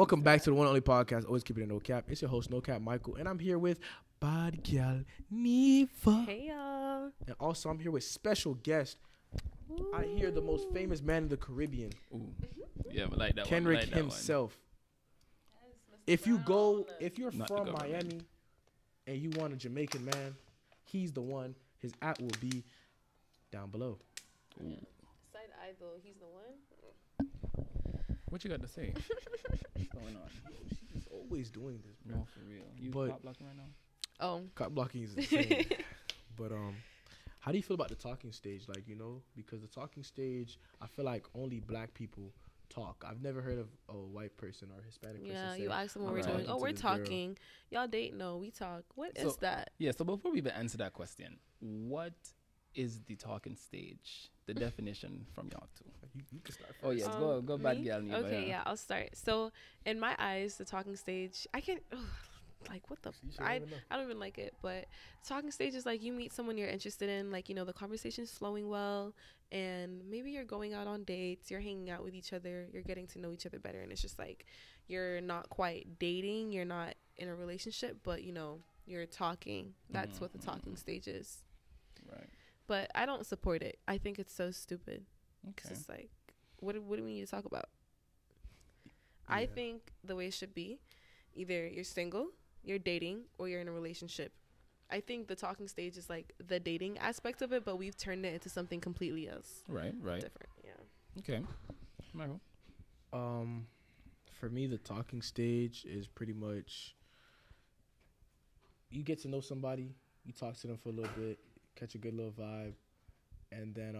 Welcome back to the one and only podcast. Always keep it in Nokap. It's your host Nokap Michael, and I'm here with Bad Gal Niva. Hey y'all. And also I'm here with special guest. Ooh. I hear the most famous man in the Caribbean. Ooh. Yeah, I like that Kendrick one. himself. Yes, If you're Not from the government. Miami and you want a Jamaican man, he's the one. His app will be down below. Ooh. Side eye though, he's the one. What you got to say? What's going on? She's always doing this, bro. No, for real. You But- cop blocking right now? Oh. Cop blocking is insane. But how do you feel about the talking stage? Like, because the talking stage, I feel like only black people talk. I've never heard of a white person or Hispanic person Yeah, say, you ask them what "I'm we're talking doing. to Oh, we're this girl." talking. Y'all date? No, we talk. What is So- that? Yeah, so before we even answer that question, what is the talking stage? The definition from y'all two. You can start first. Oh, yes. Go Bad Me? Gal Niva. Okay, yeah, I'll start. So, in my eyes, the talking stage, I can't. Like, what the? You should I never know. don't even like it. But talking stage is like you meet someone you're interested in. Like, the conversation's flowing well, and maybe you're going out on dates. You're hanging out with each other. You're getting to know each other better, and it's just like you're not quite dating. You're not in a relationship, but you're talking. That's what the talking stage is. Right. But I don't support it. I think it's so stupid. Okay. It's just like, what do we need to talk about? I Yeah. think the way it should be, either you're single, you're dating, or you're in a relationship. I think the talking stage is like the dating aspect of it, but we've turned it into something completely else. Right. Different, yeah. Okay. Michael. For me, the talking stage is pretty much you get to know somebody, you talk to them for a little bit, catch a good little vibe, and then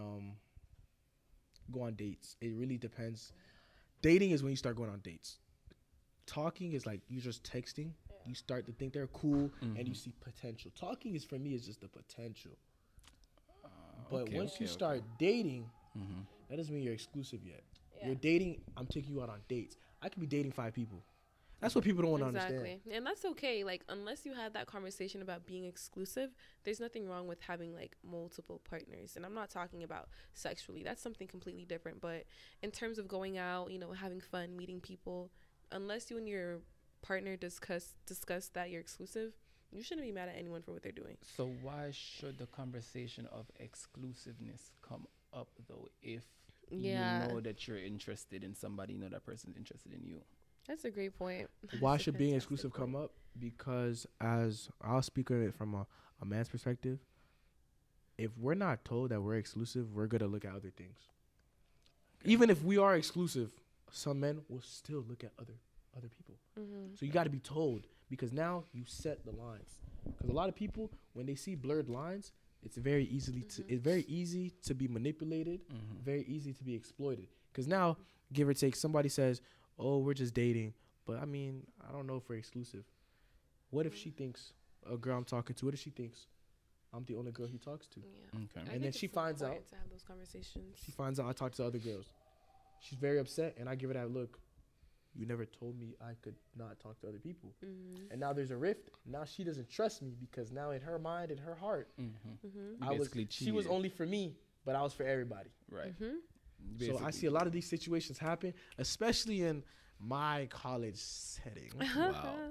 go on dates. It really depends. Dating is when you start going on dates. Talking is like you just texting. You start to think they're cool, and you see potential. Talking is for me is just the potential. But once you start dating, that doesn't mean you're exclusive yet. Yeah. You're dating. I'm taking you out on dates. I could be dating 5 people. That's what people don't want to understand. Exactly. And that's okay. Like, unless you had that conversation about being exclusive, there's nothing wrong with having, like, multiple partners. And I'm not talking about sexually. That's something completely different. But in terms of going out, having fun, meeting people, unless you and your partner discuss that you're exclusive, you shouldn't be mad at anyone for what they're doing. So why should the conversation of exclusiveness come up, though, if Yeah. you know that you're interested in somebody, you know that person's interested in you? That's a great point. Why That's a should being fantastic exclusive point. come up? Because as I'll speak of it from a man's perspective, if we're not told that we're exclusive, we're going to look at other things. Even if we are exclusive, some men will still look at other people. Mm-hmm. So you got to be told, because now you set the lines. Because a lot of people, when they see blurred lines, it's very easy to be manipulated, very easy to be exploited. Because now, give or take, somebody says, "Oh, we're just dating," but I mean, I don't know if we're exclusive. What if she thinks a girl I'm talking to? What if she thinks I'm the only girl he talks to? Yeah. Okay. I And think then it's she finds out. important to have those conversations. She finds out I talk to other girls. She's very upset, and I give her that look. You never told me I could not talk to other people. Mm-hmm. And now there's a rift. Now she doesn't trust me because now in her mind, in her heart, Mm-hmm. she was only for me, but I was for everybody. Right. Mm-hmm. So I see a lot of these situations happen, especially in my college setting. Wow.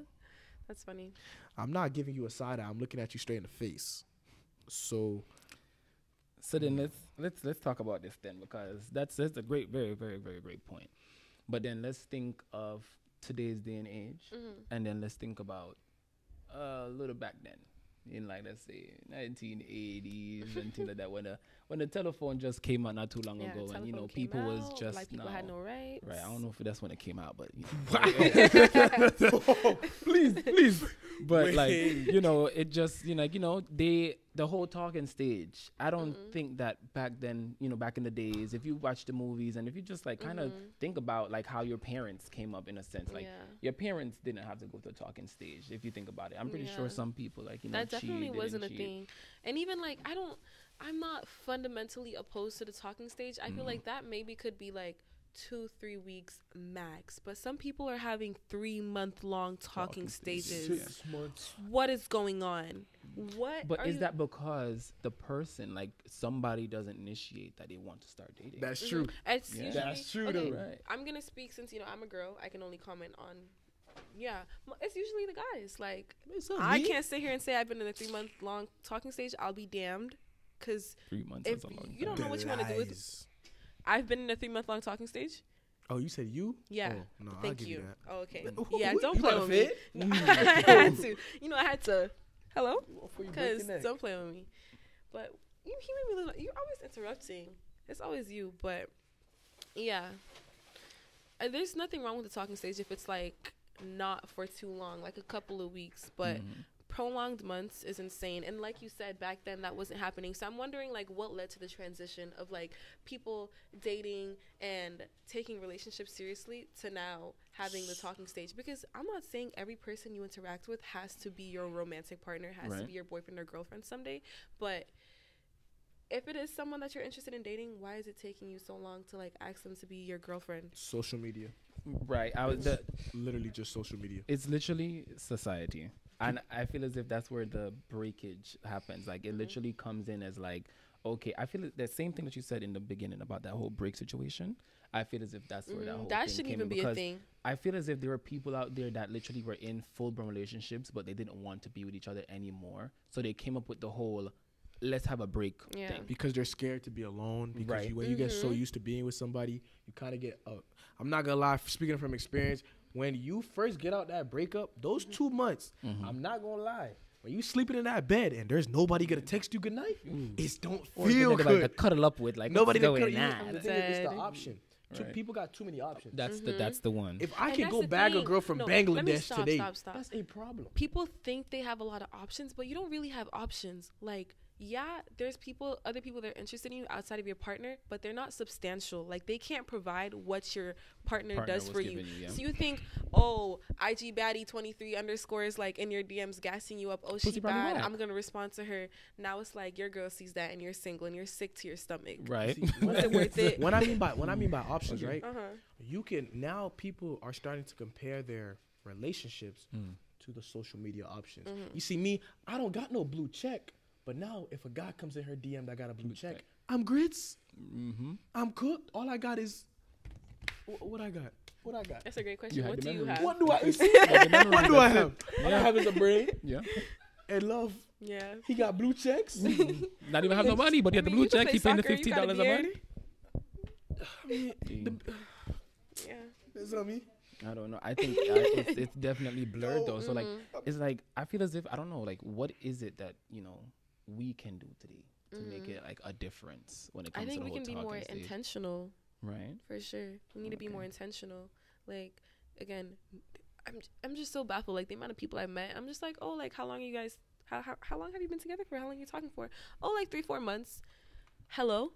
That's funny. I'm not giving you a side eye. I'm looking at you straight in the face. So then let's talk about this then, because that's a great, very, very, very great point. But then let's think of today's day and age, and then let's think about a little back then, in like let's say 1980s and things like that, when the telephone just came out not too long ago, and people was just like people had no rights. right. I don't know if that's when it came out, but please. but Wait. like it just the whole talking stage. I don't think that back then, back in the days, if you watch the movies and if you just like kind of think about like how your parents came up, in a sense, like your parents didn't have to go through a talking stage. If you think about it, I'm pretty sure some people like that definitely cheated wasn't a and thing. And even like I'm not fundamentally opposed to the talking stage. I feel like that maybe could be like 2-3 weeks max, but some people are having 3-month-long talking stages. 6 months. What is going on? But is that because the person, like, somebody doesn't initiate that they want to start dating? That's true. It's Yeah. usually, That's true, okay, though. Right. I'm gonna speak since I'm a girl. I can only comment on. Yeah, it's usually the guys. Like, I can't sit here and say I've been in a 3-month-long talking stage. I'll be damned, because 3 months if is a long you don't time. know what you want to do with. I've been in a 3-month-long talking stage. Oh, you said you? Yeah. Oh, no, I'll Thank give you. that. Oh, okay. Who- Yeah, who- don't you play wanna with me. fit? No, I had to. I had to. Hello? Before you break Because your neck. don't play with me. But he made me look. You're always interrupting. It's always you. But yeah, there's nothing wrong with the talking stage if it's like not for too long, like a couple of weeks. But prolonged months is insane. And like you said, back then that wasn't happening. So I'm wondering, like, what led to the transition of like people dating and taking relationships seriously to now having the talking stage. Because I'm not saying every person you interact with has to be your romantic partner, has to be your boyfriend or girlfriend someday. But if it is someone that you're interested in dating, why is it taking you so long to like ask them to be your girlfriend? Social media. Right. Literally just social media. It's literally society. And I feel as if that's where the breakage happens. Like, it literally comes in as like, okay, I feel the same thing that you said in the beginning about that whole break situation. I feel as if that's where that whole that thing shouldn't came even in, be a thing. I feel as if there were people out there that literally were in full-blown relationships, but they didn't want to be with each other anymore. So they came up with the whole, let's have a break thing. Because they're scared to be alone. Because Right. when you get so used to being with somebody, you kind of get, I'm not going to lie, speaking from experience, when you first get out that breakup, those 2 months, I'm not going to lie. When you sleeping in that bed and there's nobody going to text you goodnight, it don't feel good. To cuddle up with, like, Nobody to what's cuddle going you. on? The thing is, it's the option. Right. People got too many options. That's the one. If I And can that's go the bag a thing. girl from No, let me Bangladesh stop, today, stop. that's a problem. People think they have a lot of options, but you don't really have options. Like, yeah, there's other people that are interested in you outside of your partner, but they're not substantial. Like, they can't provide what your partner does for you. So you think, oh, IG baddie 23 underscores like in your DMs gassing you up. Oh, she bad. I'm gonna respond to her. Now it's like your girl sees that and you're single and you're sick to your stomach. Right. Was it worth it? When I mean by options, right? Uh-huh. You can now people are starting to compare their relationships to the social media options. You see me, I don't got no blue check. But now, if a guy comes in her DM that got a blue check, I'm grits. I'm cooked. All I got is what I got. What I got. That's a great question. What do you have? What do I? What do I have? All I have is a brain. Yeah. And love. Yeah. He got blue checks. Not even have no money, but he had the blue check. He paying the $50 a month. Yeah. That's what I mean. I don't know. I think it's definitely blurred though. So like, it's like I feel as if I don't know. Like, what is it that we can do today to make it like a difference when it comes to the whole we can be more stage? intentional. Right. For sure. We need to be more intentional. Like, again, I'm just so baffled. Like, the amount of people I've met, I'm just like, oh, like, how long are you guys, how long have you been together for? How long are you talking for? Oh, like 3-4 months. Hello?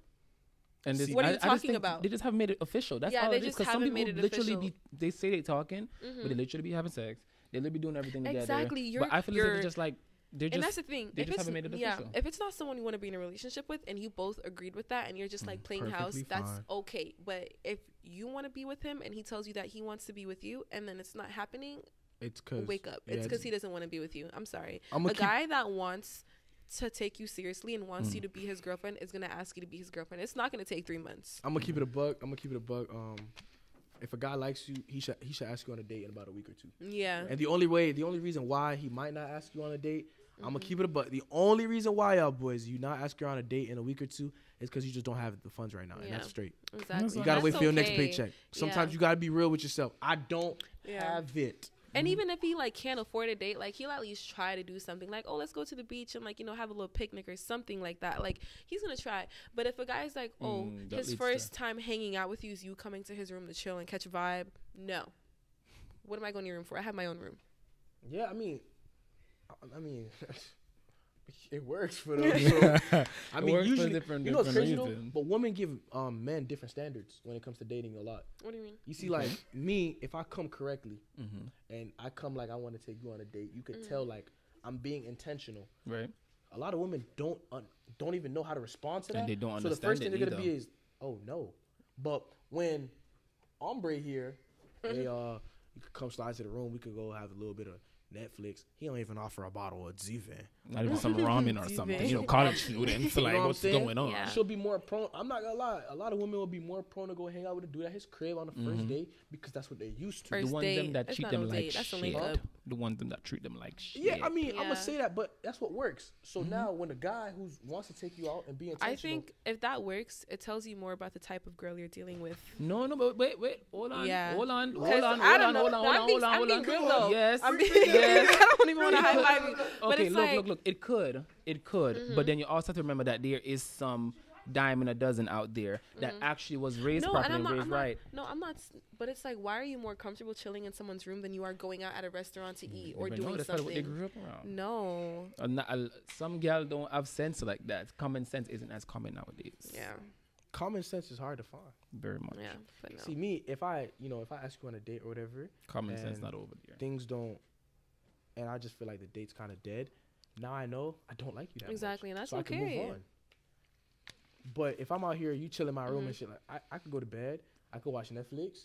And this, what are you talking about? They just haven't made it official. That's all they it is. just 'Cause some haven't people made it literally official. they say they talking, but they literally be having sex. They literally be doing everything together. Exactly. But I feel as if it's just like and that's the thing. They just haven't made it official. If it's not someone you want to be in a relationship with and you both agreed with that and you're just like playing house, that's okay. But if you want to be with him and he tells you that he wants to be with you and then it's not happening, it's cause wake up. It's because he doesn't want to be with you. I'm sorry. A guy that wants to take you seriously and wants you to be his girlfriend is gonna ask you to be his girlfriend. It's not gonna take 3 months. I'm gonna keep it a bug. If a guy likes you, he should ask you on a date in about a week or 2. Yeah. And the only reason why he might not ask you on a date, I'm gonna keep it a bug. The only reason why y'all boys you not ask her on a date in a week or 2 is because you just don't have the funds right now, and that's straight. Exactly. You gotta wait for your next paycheck. Sometimes you gotta be real with yourself. I don't have it. And even if he like can't afford a date, like he'll at least try to do something like, oh, let's go to the beach and like, have a little picnic or something like that. Like he's going to try. But if a guy's like, oh, his first time hanging out with you is you coming to his room to chill and catch a vibe. No. What am I going to your room for? I have my own room. Yeah. I mean, it works for them. So, I mean, usually, it's crazy though, but women give men different standards when it comes to dating a lot. What do you mean? You see, like me, if I come correctly and I come like I want to take you on a date, you could tell like I'm being intentional. Right. A lot of women don't even know how to respond to that. And they don't so understand. So the first thing they're gonna be is, oh no. But when hombre here, hey, you could come slide to the room. We could go have a little bit of Netflix. He don't even offer a bottle of Zivan. Not even some ramen or something. You know, college students. You know Like, what I'm what's saying? going on? Yeah. She'll be more prone. I'm not gonna lie. A lot of women will be more prone to go hang out with a dude at his crib on the first date because that's what they're used to. First The ones date. them that It's treat not them no like date. That's a shit. link-up. The ones them that treat them like shit. Yeah, I mean, I'm Yeah. gonna say that, but that's what works. So now, when a guy who wants to take you out and be intentional, I think if that works, it tells you more about the type of girl you're dealing with. No, but wait, hold on, Yeah. hold on, Because hold on, I hold don't on, know. hold on, I'm hold being- on, I'm hold on. being real, though. Yes, I'm being- yes. I don't even want to high five you. But Okay, it's look, like, look. It could, but then you also have to remember that there is some dime in a dozen out there that actually was raised No, properly and and raised right. No, I'm not. But it's like, why are you more comfortable chilling in someone's room than you are going out at a restaurant to eat or But doing no, that's not what they something? grew up around. No. Some gal don't have sense like that. Common sense isn't as common nowadays. Yeah. common sense is hard to find. Very much. Yeah. But no. See me, if I ask you on a date or whatever, Common sense and not over there. things don't, and I just feel like the date's kind of dead. Now I know I don't like you that Exactly, much, and that's so I can okay. move on. But if I'm out here, you chill in my room and shit, like I could go to bed, I could watch Netflix.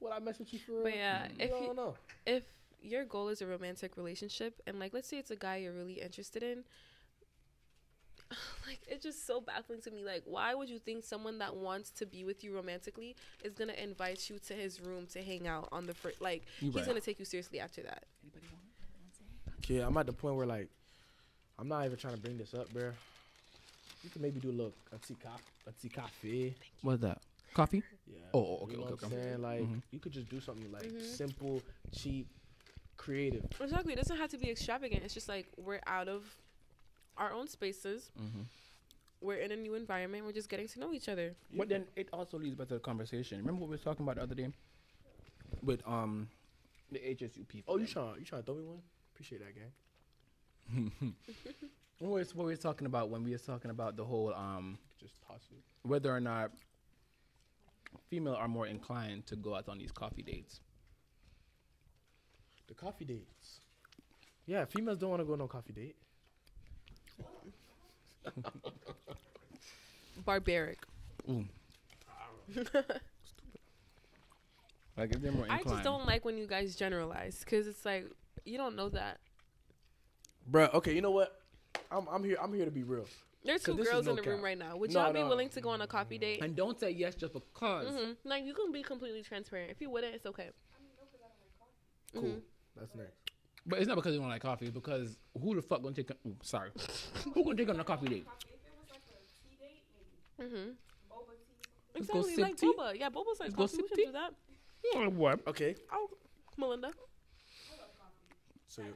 Will I mess with you for? But yeah, I don't know. if your goal is a romantic relationship, and like, let's say it's a guy you're really interested in, like, it's just so baffling to me. Like, why would you think someone that wants to be with you romantically is gonna invite you to his room to hang out on the first? Like, You he's right. gonna take you seriously after that. Yeah, I'm at the point where like I'm not even trying to bring this up, bro. You can maybe do a little a tea coffee. What's that? Coffee? Yeah. Oh, okay, You know okay, what I'm okay. saying? Like you could just do something like Mm-hmm. simple, cheap, creative. Exactly. It doesn't have to be extravagant. It's just like, we're out of our own spaces. We're in a new environment. We're just getting to know each other. But then it also leads back to the conversation. Remember what we were talking about the other day with the HSU people? Oh, you trying to throw me one? Appreciate that, gang. What we were talking about when we were talking about the whole Just toss it. whether or not female are more inclined to go out on these coffee dates. The coffee dates. Yeah, females don't want to go on no coffee date. Barbaric. Ooh. Like if they're more I inclined. just don't like when you guys generalize, because it's like, you don't know that. Bruh, okay, you know what? I'm here to be real. There's 'Cause two this is girls no in the room cap. right now. Would No, y'all be no. willing to go on a coffee date? And don't say yes just because. Like, you can be completely transparent. If you wouldn't, it's okay. Cool. That's next. But it's not because you don't like coffee. It's because who the fuck gonna take? Sorry, who gonna take on a coffee date? Exactly, go sip like tea. boba. Yeah, boba's like Let's go coffee. We sip should tea. do that. What? Okay. Oh, Melinda. So you.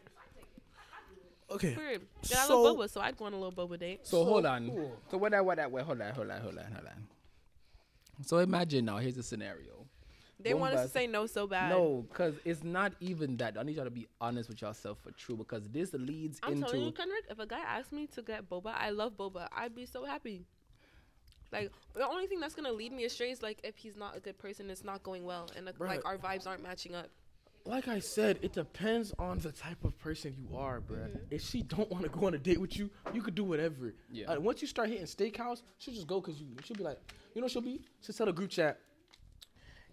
Okay. Weird. Yeah, I So- love boba, so I'd go on a little boba date. So hold on. cool. So wait, hold on. So imagine now. Here's a scenario. They want us to Bombas- say no so bad. No, because it's not even that. I need y'all to be honest with yourself for true, because this leads I'm into. telling you, Kendrick, if a guy asked me to get boba, I love boba. I'd be so happy. Like, the only thing that's gonna lead me astray is like if he's not a good person, it's not going well, and Bruh. like our vibes aren't matching up. Like I said, it depends on the type of person you are, bruh. If she don't want to go on a date with you, you could do whatever. Yeah. Once you start hitting steakhouse, she'll just go because she'll be like, she'll tell the group chat,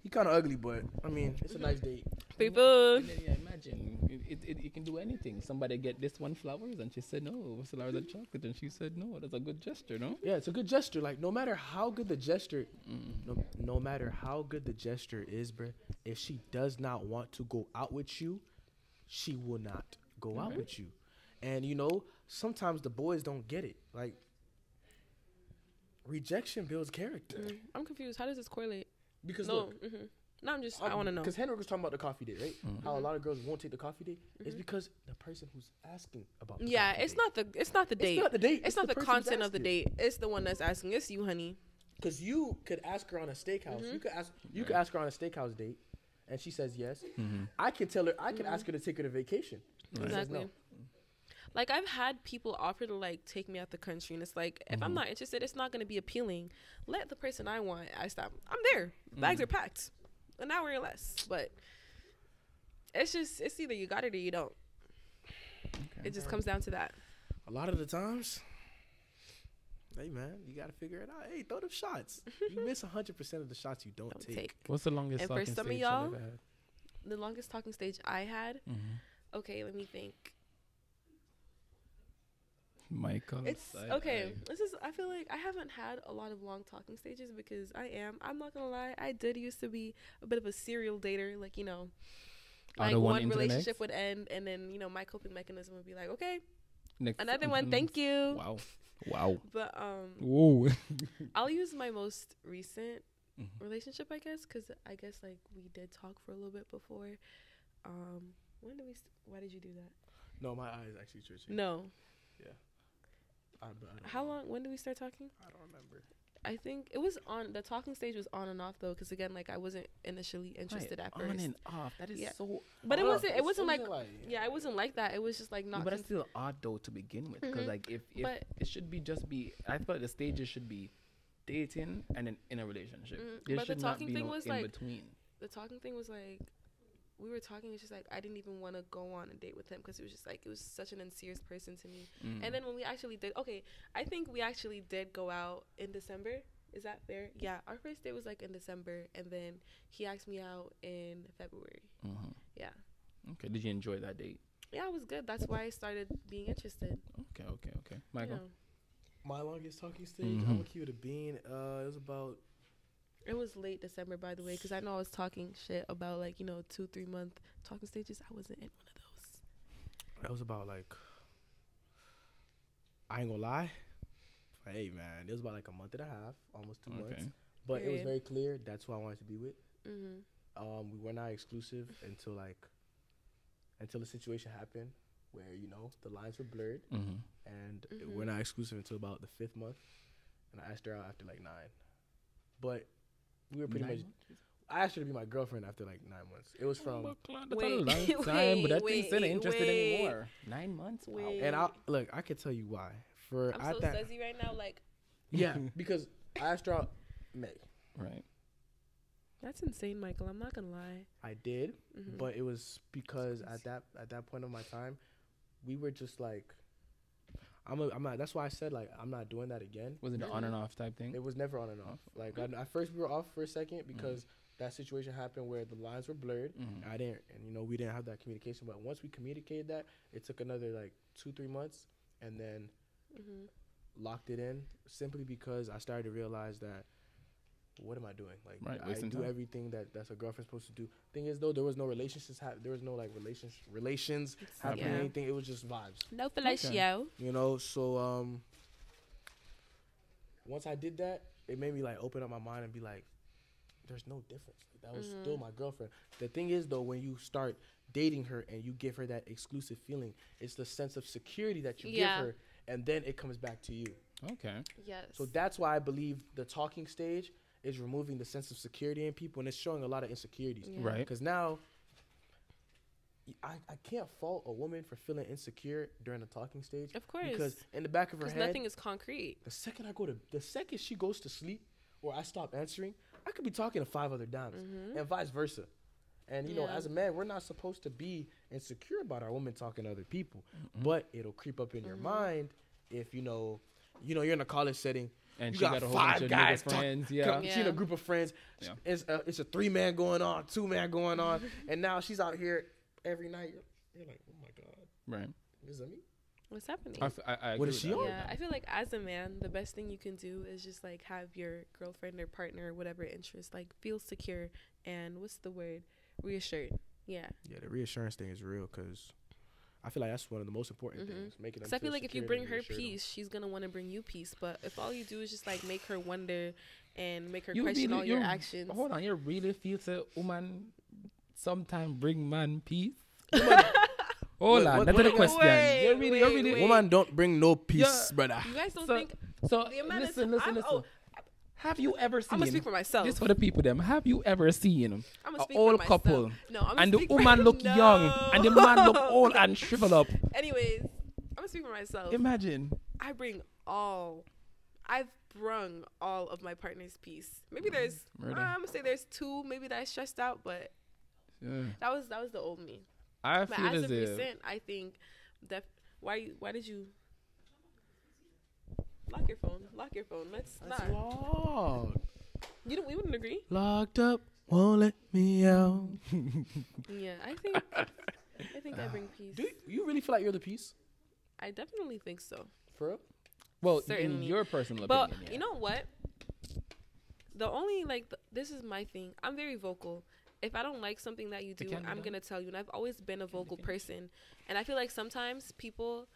he kind of ugly, but I mean, it's a nice date. People. And then, yeah, imagine it can do anything. Somebody get this one flowers, and she said no. Flowers and chocolate, and she said no. That's a good gesture, no? Yeah, it's a good gesture. Like no matter how good the gesture, no matter how good the gesture is, bruh, if she does not want to go out with you, she will not go out with you. And sometimes the boys don't get it. Like rejection builds character. I'm confused. How does this correlate? Because No. look, No, I want to know. Because Henrik was talking about the coffee date, right? How a lot of girls won't take the coffee date. It's because the person who's asking about the Yeah, coffee it's date. not the date. It's not the date. It's not the person who's content of the asking. date. It's the one that's asking. It's you, honey. Because you could ask her on a steakhouse. You could ask her on a steakhouse date, and she says yes. I can tell her. I can ask her to take her to vacation. She says Exactly. no. Like, I've had people offer to like take me out the country, and it's like, if I'm not interested, it's not going to be appealing. Let the person I want. I stop. I'm there. Bags are packed, an hour or less. But it's either you got it or you don't. It just comes down to that. A lot of the times, Hey man, you gotta figure it out. Hey, throw them shots. You miss 100% of the shots you don't take. What's the longest And for talking some of stage y'all, you've ever had? The longest talking stage I had. Mm-hmm. Okay, let me think. Michael. It's okay. This is. I feel like I haven't had a lot of long talking stages because I'm not gonna lie. I did used to be a bit of a serial dater. Like like one relationship would end, and then my coping mechanism would be like, okay, next another one. Thank you. Wow. But Whoa. I'll use my most recent relationship, I guess, because I guess like we did talk for a little bit before. When did we? Why did you do that? No, my eye is actually twitching. No. Yeah. I don't How know. long? When did we start talking? I don't remember. I think it was on the talking stage was on and off though, because again, like I wasn't initially interested at first. On and off. That is so. But it wasn't. It wasn't like. Yeah, it wasn't like that. It was just like not. But it's still odd though to begin with, because like if it should be just be. I thought the stages should be dating and then in a relationship. There But the should not talking be thing no was in like between. the talking thing was like. We were talking. It's just like I didn't even want to go on a date with him because it was just like it was such an unserious person to me. And then when we actually did, I think we actually did go out in December. Is that fair? Yeah, our first date was like in December, and then he asked me out in February. Yeah. Okay. Did you enjoy that date? Yeah, it was good. That's why I started being interested. Okay. Michael. My longest talking stage, I'm gonna keep it a bean. It was about. It was late December, by the way, because I know I was talking shit about 2-3 month talking stages. I wasn't in one of those. That was about I ain't gonna lie. Hey man, it was about a month and a half, almost 2 months. But it was very clear that's who I wanted to be with. We were not exclusive until the situation happened where the lines were blurred, and we're not exclusive until about the 5th month. And I asked her out after 9. But we were pretty much. I asked her to be my girlfriend after 9 months. It was from. That's a long time, but that thing's still ain't interested anymore. 9 months. Wow. And I can tell you why. I'm so sussy right now. Yeah, because I asked her out May. Right. That's insane, Michael. I'm not gonna lie. I did, but it was because at that point of my time, we were just I'm not. That's why I said I'm not doing that again. Was it an on and off type thing? It was never on and off. At first we were off for a second because that situation happened where the lines were blurred. We didn't have that communication. But once we communicated that, it took another 2-3 months, and then locked it in simply because I started to realize that what am I doing? I do everything that's a girlfriend supposed to do. Thing is though, there was no relationships. There was no relations happening. Anything. It was just vibes. No fellatio. So once I did that, it made me open up my mind and be like, there's no difference. That was still my girlfriend. The thing is though, when you start dating her and you give her that exclusive feeling, it's the sense of security that you give her, and then it comes back to you. Okay. Yes. So that's why I believe the talking stage is removing the sense of security in people, and it's showing a lot of insecurities. Yeah. Right. Because now, I can't fault a woman for feeling insecure during the talking stage. Of course. Because in the back of her head, nothing is concrete. The second she goes to sleep or I stop answering, I could be talking to 5 other dames, and vice versa. And as a man, we're not supposed to be insecure about our women talking to other people, but it'll creep up in your mind if you're in a college setting. And you she got a whole bunch of nigga friends. She in a group of friends. Yeah. It's a 3-man going on, 2-man going on, and now she's out here every night. You're like, oh my god, right? Is that me? What's happening? I what is she on? Yeah, I feel like as a man, the best thing you can do is just have your girlfriend or partner or whatever interest feel secure and what's the word? Reassured. Yeah. Yeah, the reassurance thing is real because I feel like that's one of the most important things. Making them. Because I feel like if you bring her peace, she's gonna want to bring you peace. But if all you do is just make her wonder and make her question all your actions. Hold on, you really feel a woman sometimes bring man peace? Hold on, that's the question. Wait, you're really. Woman don't bring no peace, brother. You guys don't think? So listen. Have you ever seen? I'm gonna speak for myself. This for the people. Them. Have you ever seen an old couple? No, I'm and the woman look young, and the man look old and shrivel up. Anyways, I'm gonna speak for myself. Imagine. I've brung all of my partner's peace. Maybe there's, I'm gonna say there's 2, maybe that I stressed out, but that was the old me. I but feel as of if recent, I think that why did you? Lock your phone. Lock your phone. Let's That's not. locked. We wouldn't agree. Locked up, won't let me out. Yeah, I think I bring peace. Do you really feel like you're the peace? I definitely think so. For real? Well, in Certainly. your personal But opinion, yeah. you know what? The only this is my thing. I'm very vocal. If I don't like something that you do, I'm gonna tell you. And I've always been a vocal person. And I feel like sometimes people,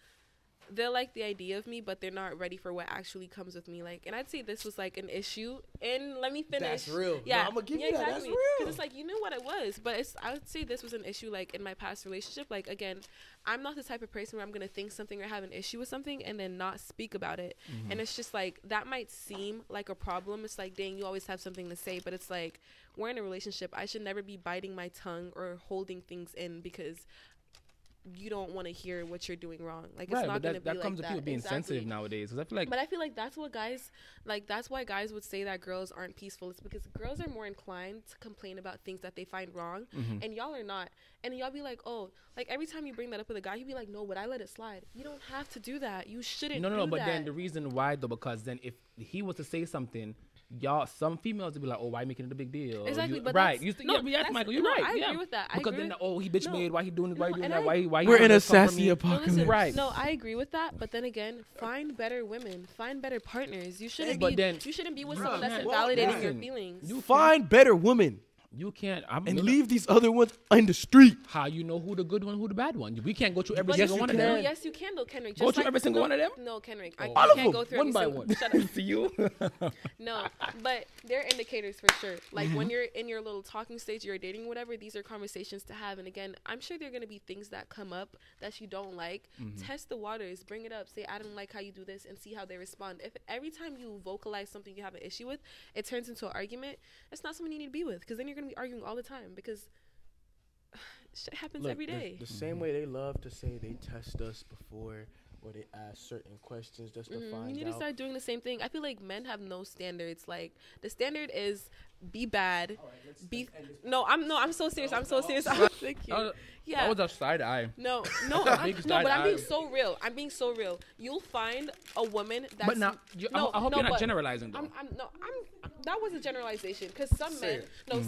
they'll like the idea of me, but they're not ready for what actually comes with me. Like, and I'd say this was like an issue. And let me finish. That's real. Yeah, No, I'm gonna give you exactly. that. That's real. Because it's like, you knew what it was, but I would say this was an issue like in my past relationship. Like, again, I'm not the type of person where I'm gonna think something or have an issue with something and then not speak about it. And it's just like, that might seem like a problem. It's like, dang, you always have something to say, but it's like, we're in a relationship. I should never be biting my tongue or holding things in because you don't want to hear what you're doing wrong. Like, Right, it's not but going to be that like comes that. with people being Exactly. sensitive nowadays. 'Cause I feel like, But I feel like that's what guys, like, that's why guys would say that girls aren't peaceful. It's because girls are more inclined to complain about things that they find wrong, and y'all are not. And y'all be like, oh, like, every time you bring that up with a guy, he'd be like, no, but I let it slide. You don't have to do that. You shouldn't no, do but that. then the reason why, though, because then if he was to say something, y'all, some females would be like, oh, why making it a big deal? Exactly, but right. that's- Yeah, yes, that's- Michael, you're no, right. I yeah. agree with that. I Because agree then, with- oh, he bitch no, made. Why he doing no, that? and Why We're in a does come for sassy me? No, apocalypse. listen, Right. No, I agree with that. But then again, find better women, find better partners. You shouldn't But be. then- You shouldn't be with Bruh, someone that's man, invalidating well, your listen, feelings. you Find better women You can't. and leave these other ones in the street. How you know who the good one, who the bad one? We can't go through every But single you one of can. them. Yes, you can though, Kendrick. Go Just through like, every single one of them? No, Kendrick. I All of can't them, go through One every by single- one. Shut up. To you. No, but they're indicators for sure. Like when you're in your little talking stage, you're dating, whatever. These are conversations to have. And again, I'm sure there are gonna be things that come up that you don't like. Test the waters, bring it up, say I don't like how you do this, and see how they respond. If every time you vocalize something you have an issue with, it turns into an argument, it's not someone you need to be with. Because then you're gonna be arguing all the time. Because shit happens Look, every day. The same way they love to say they test us before or they ask certain questions just to You find need to out. start doing the same thing. I feel like men have no standards. Like the standard is be bad. I'm so serious. I'm so serious. Thank you. Yeah. That was a side eye. No, Big no, but I'm being side eye. so real. I'm being so real. You'll find a woman that's. But now, I hope you're not but generalizing though. that was a generalization because some men,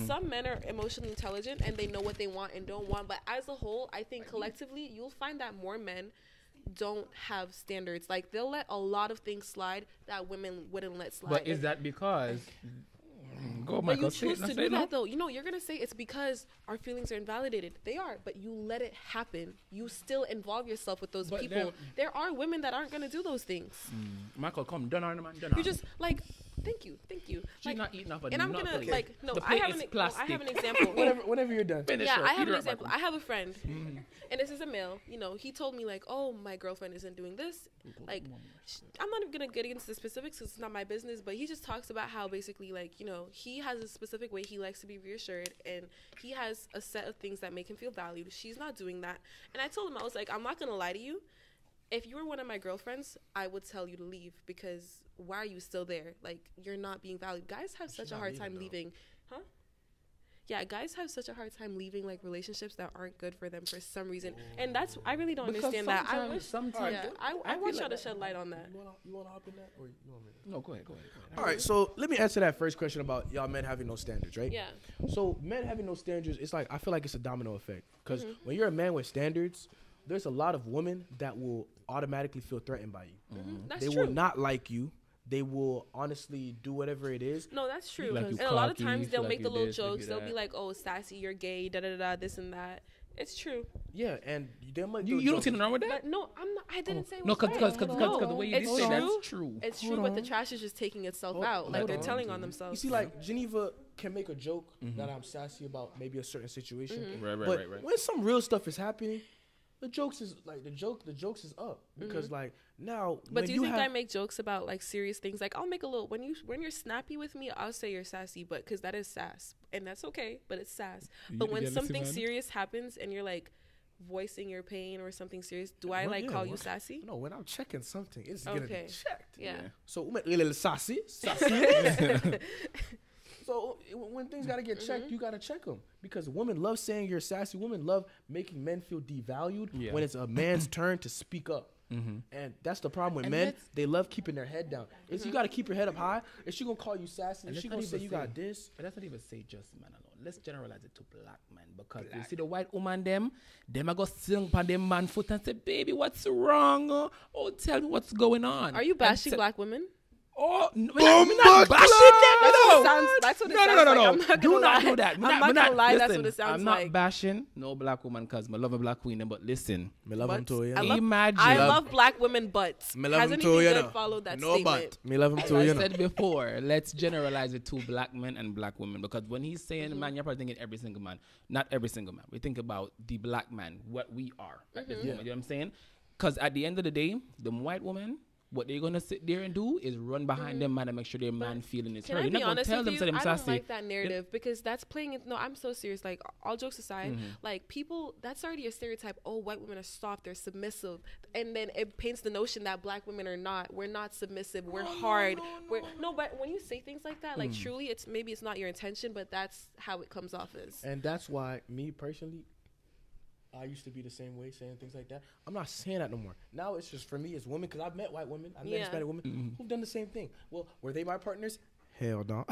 some men are emotionally intelligent and they know what they want and don't want. But as a whole, I think collectively, you'll find that more men don't have standards. Like they'll let a lot of things slide that women wouldn't let slide. But is that because? Go, But Michael. you say it, choose now to say do it now. that though. You know, you're gonna say it's because our feelings are invalidated. They are, but you let it happen. You still involve yourself with those But people. then- There are women that aren't gonna do those things. Michael, come, done on, man, done You on. just like, thank you. She's Like, not eating off of and I'm not gonna plate. like, no, The I plate have is an, plastic. I have an example. Whenever you're done. Finish Yeah, her. I have Eat an her up, example. Michael. I have a friend, and this is a male. You know, he told me like, "Oh, my girlfriend isn't doing this." Like, I'm not even gonna get into the specifics 'cause it's not my business. But he just talks about how basically, like, you know, he has a specific way he likes to be reassured, and he has a set of things that make him feel valued. She's not doing that, and I told him I was like, I'm not gonna lie to you. If you were one of my girlfriends, I would tell you to leave because why are you still there? Like, you're not being valued. Guys have such a hard time leaving. Huh? Yeah, guys have such a hard time leaving like relationships that aren't good for them for some reason. And that's, I really don't Because understand that. I wish, sometimes, yeah, I feel want y'all like to shed light on that. You want to hop in that or you want me to? No, go ahead. All right, so let me answer that first question about y'all men having no standards, right? Yeah. So men having no standards, it's like I feel like it's a domino effect because when you're a man with standards, there's a lot of women that will automatically feel threatened by you. That's They true. will not like you. They will honestly do whatever it is. No, that's true. Like And you a lot of cocky, times feel they'll like make you the little this, like jokes. you They'll that. be like, "Oh, sassy, you're gay, da da da, this and that." It's true. Yeah, and they might. You don't see nothing wrong with that? But no, I'm not. I didn't say it No, was right. because the way you It's did say true. that's true. It's true, but the trash is just taking itself out. Like they're telling on You themselves. see, like Geneva can make a joke that I'm sassy about maybe a certain situation, Right, but right. when some real stuff is happening, the jokes is like the jokes is up because like now. But when do you think have, I make jokes about like serious things? Like I'll make a little when you're snappy with me, I'll say you're sassy, but because that is sass, and that's okay. But it's sass. But when jealousy, something man? serious happens and you're like voicing your pain or something serious, do I Well, like yeah, call you well, sassy? No, when I'm checking something, it's gonna Okay. be checked. Yeah. So sassy. So when things gotta get checked, you gotta check them because women love saying you're sassy. Women love making men feel devalued Yeah. when it's a man's turn to speak up. And that's the problem with And men. They love keeping their head down. If you got to keep your head up high, if she gonna call you sassy, if she gonna say you got this. But let's not even say just men alone. Let's generalize it to black men, because you see the white woman them are go sing on them man foot and say, baby, what's wrong? Oh, tell me what's going on. Are you bashing black women? Oh, no, I'm not bashing them. That's what it sounds like. I'm not Do gonna not lie. do that. I'm not gonna lie. Listen, That's what it sounds I'm like. not bashing no black woman because I love a black queen. But listen, Me love him too, yeah. imagine. I love black women butts. Me love Has him anything too, you good know. followed that No statement? but. Me love him As too, I you know. said before, let's generalize it to black men and black women, because when he's saying man, you're probably thinking every single man. Not every single man. We think about the black man, what we are at this moment. You know what I'm saying? Because at the end of the day, the white woman, what they're gonna sit there and do is run behind them man and make sure their man feeling is Can heard. I You're be not gonna honest tell with them you? to them I don't sassy. like that narrative because that's playing it. No, I'm so serious. Like, all jokes aside, like, people, that's already a stereotype. Oh, white women are soft, they're submissive, and then it paints the notion that black women are not. We're not submissive. We're hard. No, but when you say things like that, like, truly, it's maybe it's not your intention, but that's how it comes off as. And that's why, me personally, I used to be the same way, saying things like that. I'm not saying that no more. Now it's just, for me, it's women, because I've met white women, I've met Hispanic women who've done the same thing. Well, were they my partners? Hell no.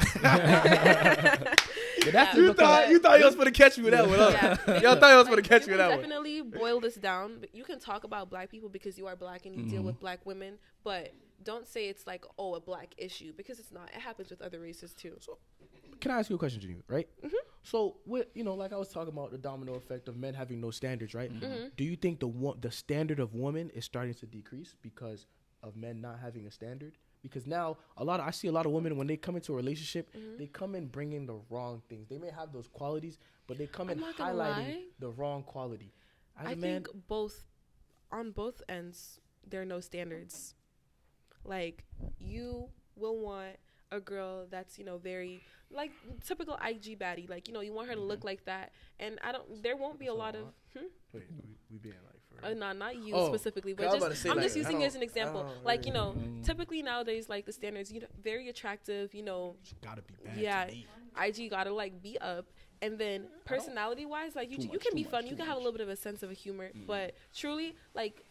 You thought you was going to catch me with that one, huh? Y'all thought you was going to catch me with that one. Definitely boil this down. But you can talk about black people because you are black and you deal with black women, but don't say it's like, oh, a black issue, because it's not. It happens with other races too. So, can I ask you a question, Geneva, right? So, with, like I was talking about the domino effect of men having no standards, right? Do you think the standard of women is starting to decrease because of men not having a standard? Because now I see a lot of women, when they come into a relationship, they come in bringing the wrong things. They may have those qualities, but they come in highlighting the wrong quality. I think on both ends, there are no standards. Like, you will want a girl that's, very, like, typical IG baddie. Like, you want her to look like that. And there won't be a lot of... Wait, we being like... No, not you specifically, but I'm just using it as an example. Like, typically nowadays, like, the standards, very attractive, She gotta be bad. yeah, IG gotta, like, be up. And then personality-wise, like, you can be fun. You can have a little bit of a sense of a humor. But truly, like,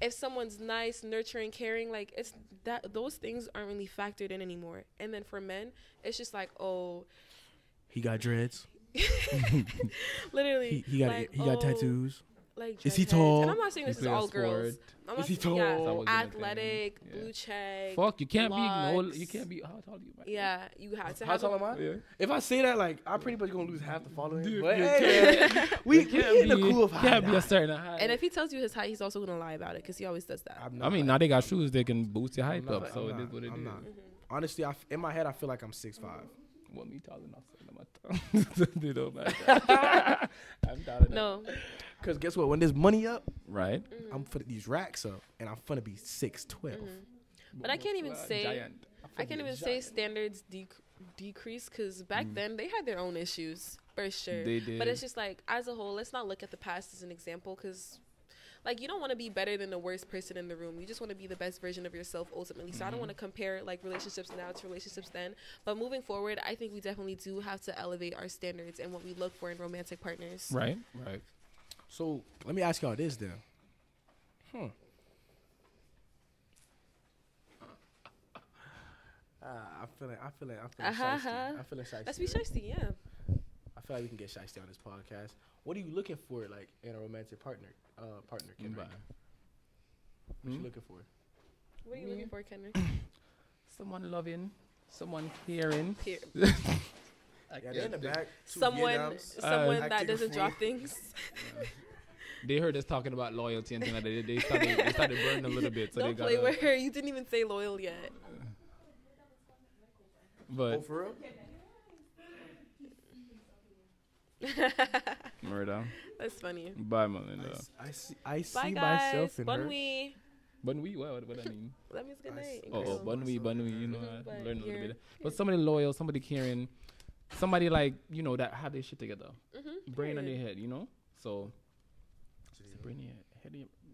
if someone's nice, nurturing, caring, like, it's that those things aren't really factored in anymore. And then for men, it's just like, oh, he got dreads. Literally, he got tattoos. Like, is he tall? And I'm not saying this is all girls. Is he tall? Yeah, athletic, blue check. Fuck, you can't be. How tall are you? Man? Yeah, you have to. How tall am I? Yeah. If I say that, like, I'm pretty much gonna lose half the following. Dude, but hey, we can't be cool of can't be a certain height. And if he tells you his height, he's also gonna lie about it because he always does that. I mean, now they got shoes they can boost your height up, so it is what it is. Honestly, in my head, I feel like I'm 6'5". Well, me taller enough. They don't matter. I'm taller enough. No. Because guess what? When there's money up, right, I'm putting these racks up, and I'm finna be 6'12". But I can't even say. I can't even say standards decrease because back then they had their own issues for sure. They did. But it's just like, as a whole, let's not look at the past as an example because, like, you don't want to be better than the worst person in the room. You just want to be the best version of yourself ultimately. So I don't want to compare, like, relationships now to relationships then. But moving forward, I think we definitely do have to elevate our standards and what we look for in romantic partners. Right. So let me ask y'all this then. I'm feeling shiesty. I'm feeling shiesty. Let's be shiesty, yeah. I feel like we can get shiesty on this podcast. What are you looking for, like, in a romantic partner, Ken? Right now? What you looking for? What are you looking for, Kendrick? Someone loving, someone caring. In the back. Someone that doesn't drop things. They heard us talking about loyalty and things like that. They started burning a little bit. So don't play with her. You didn't even say loyal yet. But for real? Murder. That's funny. Bye, Melinda. I see Bye, myself in bon her. nuit. Bon nuit? What that mean? That means good night. Bon nuit. You know, I learned a little bit. But somebody loyal, somebody caring, somebody, like, that have their shit together. Brain on their head, So, brain on your head.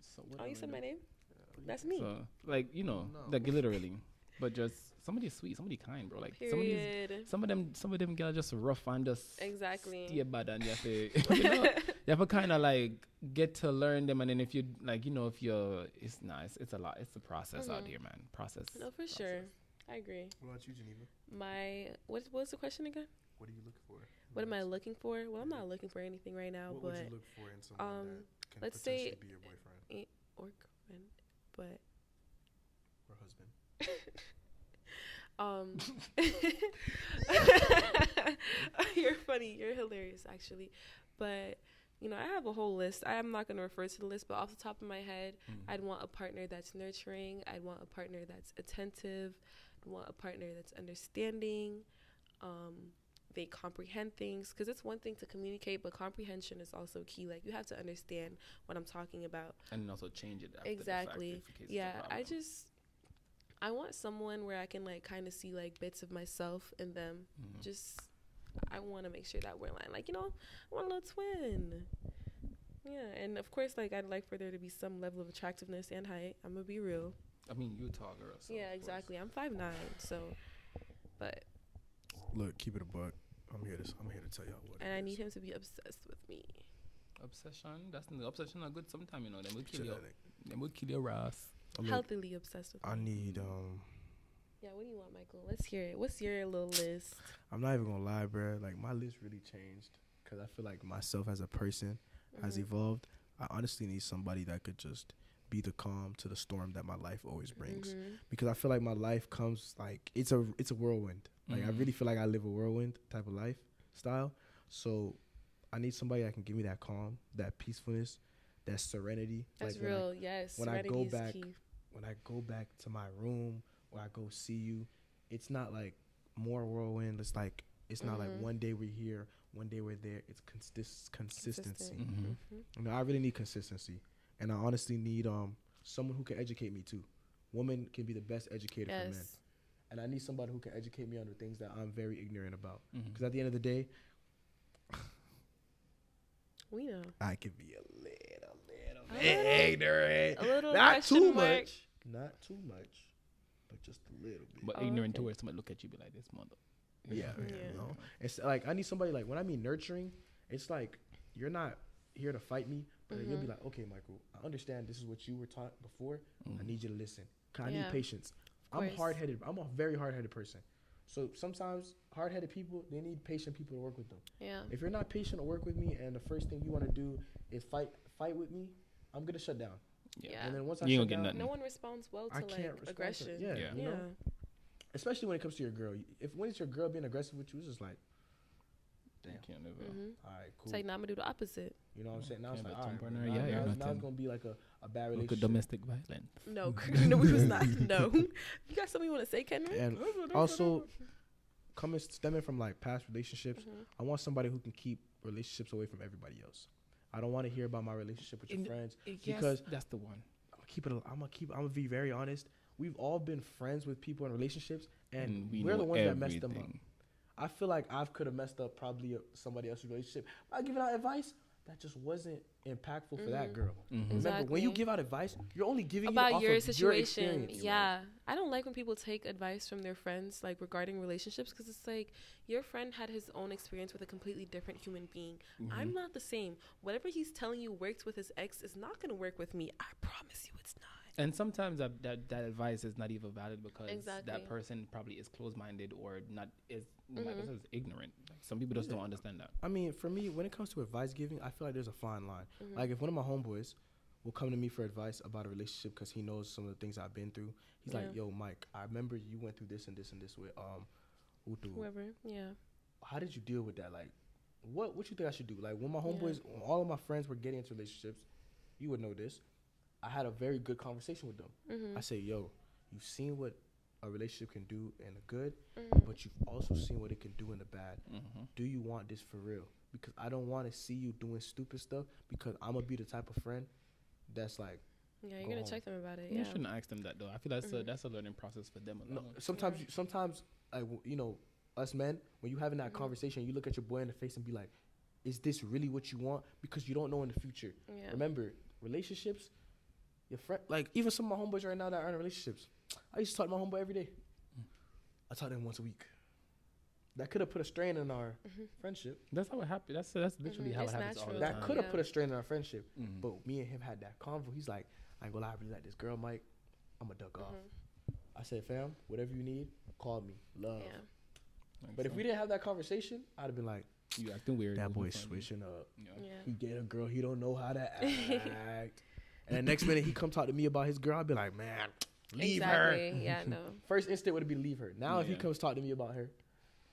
So what you said my name? That's me. So, like, like, literally. But just somebody sweet, somebody kind, bro. Like Period. some of them girls just rough and just Exactly. stay bad, and you have to, you have to kind of like get to learn them. And then if you like, if you're, it's nice. It's a lot. It's a process out here, man. Process. No, for sure. I agree. What about you, Geneva? What's the question again? What are you looking for? What am I looking for? Well, I'm not looking for anything right now, What but would you look for in someone that can let's potentially say be your boyfriend or girlfriend, but or husband? You're funny. You're hilarious, actually. But I have a whole list. I am not going to refer to the list, but off the top of my head, I'd want a partner that's nurturing. I'd want a partner that's attentive. I'd want a partner that's understanding. They comprehend things, because it's one thing to communicate, but comprehension is also key. Like, you have to understand what I'm talking about, and also change it after exactly. The fact, Yeah, I want someone where I can like kind of see like bits of myself in them. I want to make sure that we're in line. Like, I want a little twin. Yeah, and of course, like, I'd like for there to be some level of attractiveness and height. I'm gonna be real. I mean, you tall girl. So yeah, exactly. I'm 5'9", so, but. Look, keep it a buck. I'm here to tell y'all what. And I need him to be obsessed with me. Obsession? Obsession are good sometimes, They will kill you. They will kill your ass. Healthily obsessed with me. I need Yeah, what do you want, Michael? Let's hear it. What's your little list? I'm not even gonna lie, bro. Like, my list really changed because I feel like myself as a person has evolved. I honestly need somebody that could just be the calm to the storm that my life always brings. Because I feel like my life comes like it's a whirlwind. Like, I really feel like I live a whirlwind type of lifestyle. So I need somebody that can give me that calm, that peacefulness, that serenity. That's like real. Yes. When I go back to my room or I go see you, it's not like more whirlwind. It's like, it's not like one day we're here, one day we're there. It's consistency. I really need consistency. And I honestly need someone who can educate me too. Woman can be the best educator for men. And I need somebody who can educate me on the things that I'm very ignorant about. Because at the end of the day, we know I can be a little ignorant. A little not too mark. much. Not too much. But just a little bit. But ignorant to where somebody look at you be like, this mother. Yeah. It's like, I need somebody, like, when I mean nurturing, it's like, you're not here to fight me, but you'll be like, okay, Michael, I understand this is what you were taught before. I need you to listen. I need patience. I'm hard-headed. I'm a very hard-headed person. So sometimes hard-headed people, they need patient people to work with them. Yeah. If you're not patient to work with me and the first thing you want to do is fight with me, I'm going to shut down. Yeah. And then once you I shut down, no one responds well to like aggression. You know? Especially when it comes to your girl. When it's your girl being aggressive with you, it's just like, damn. You can't live All right, cool. It's like, now I'm going to do the opposite. You know what I'm saying? Now it's like, but all right, partner, now it's going to be like a bad relationship. Look at domestic violence. No, no, we was not. No. You got something you want to say, Kendrick? And also, stemming from like past relationships, I want somebody who can keep relationships away from everybody else. I don't want to hear about my relationship with your friends because that's the one. I'm gonna be very honest. We've all been friends with people in relationships, and we're the ones that messed them up. I feel like I could have messed up probably somebody else's relationship by giving out advice that just wasn't impactful for that girl. Remember, when you give out advice, you're only giving about it off your of situation. Your experience. Yeah, I don't like when people take advice from their friends, like regarding relationships, because it's like your friend had his own experience with a completely different human being. I'm not the same. Whatever he's telling you worked with his ex is not going to work with me. I promise you, it's not. And sometimes that advice is not even valid because Exactly. that person probably is closed-minded or not is is ignorant. Like, some people just don't understand that. I mean, for me, when it comes to advice giving, I feel like there's a fine line. Like, if one of my homeboys will come to me for advice about a relationship because he knows some of the things I've been through, he's like, "Yo, Mike, I remember you went through this and this and this with Utu. Whoever, yeah. How did you deal with that? Like, what you think I should do? Like, when my homeboys, when all of my friends were getting into relationships, you would know this. I had a very good conversation with them. I say, yo, you've seen what a relationship can do in the good, but you've also seen what it can do in the bad. Do you want this for real? Because I don't want to see you doing stupid stuff, because I'm going to be the type of friend that's like, yeah, you're going to check them about it. You shouldn't ask them that, though. I feel that's a learning process for them alone. No, sometimes, like, you know, us men, when you having that conversation, you look at your boy in the face and be like, is this really what you want? Because you don't know in the future. Yeah. Remember, relationships, your friend, like, even some of my homeboys right now that are in relationships, I used to talk to my homeboy every day. I talk to him once a week. That could have put a strain on our friendship. That's how it happened. That's literally how It's it happens all the natural. time. That could have Yeah. put a strain on our friendship. Mhm. But me and him had that convo. He's like, I ain't gonna lie, I really like this girl, Mike. I'm gonna duck off. I said, fam, whatever you need, call me. Love. Yeah. Like, But if so we didn't have that conversation, I'd have been like, you acting weird. that wasn't boy's funny. switching up. Yeah. Yeah. He get a girl, he don't know how to act. And the next minute he come talk to me about his girl, I'd be like, man, leave her. Exactly. Yeah. No. First instinct would be leave her. Now if he Yeah. comes talk to me about her,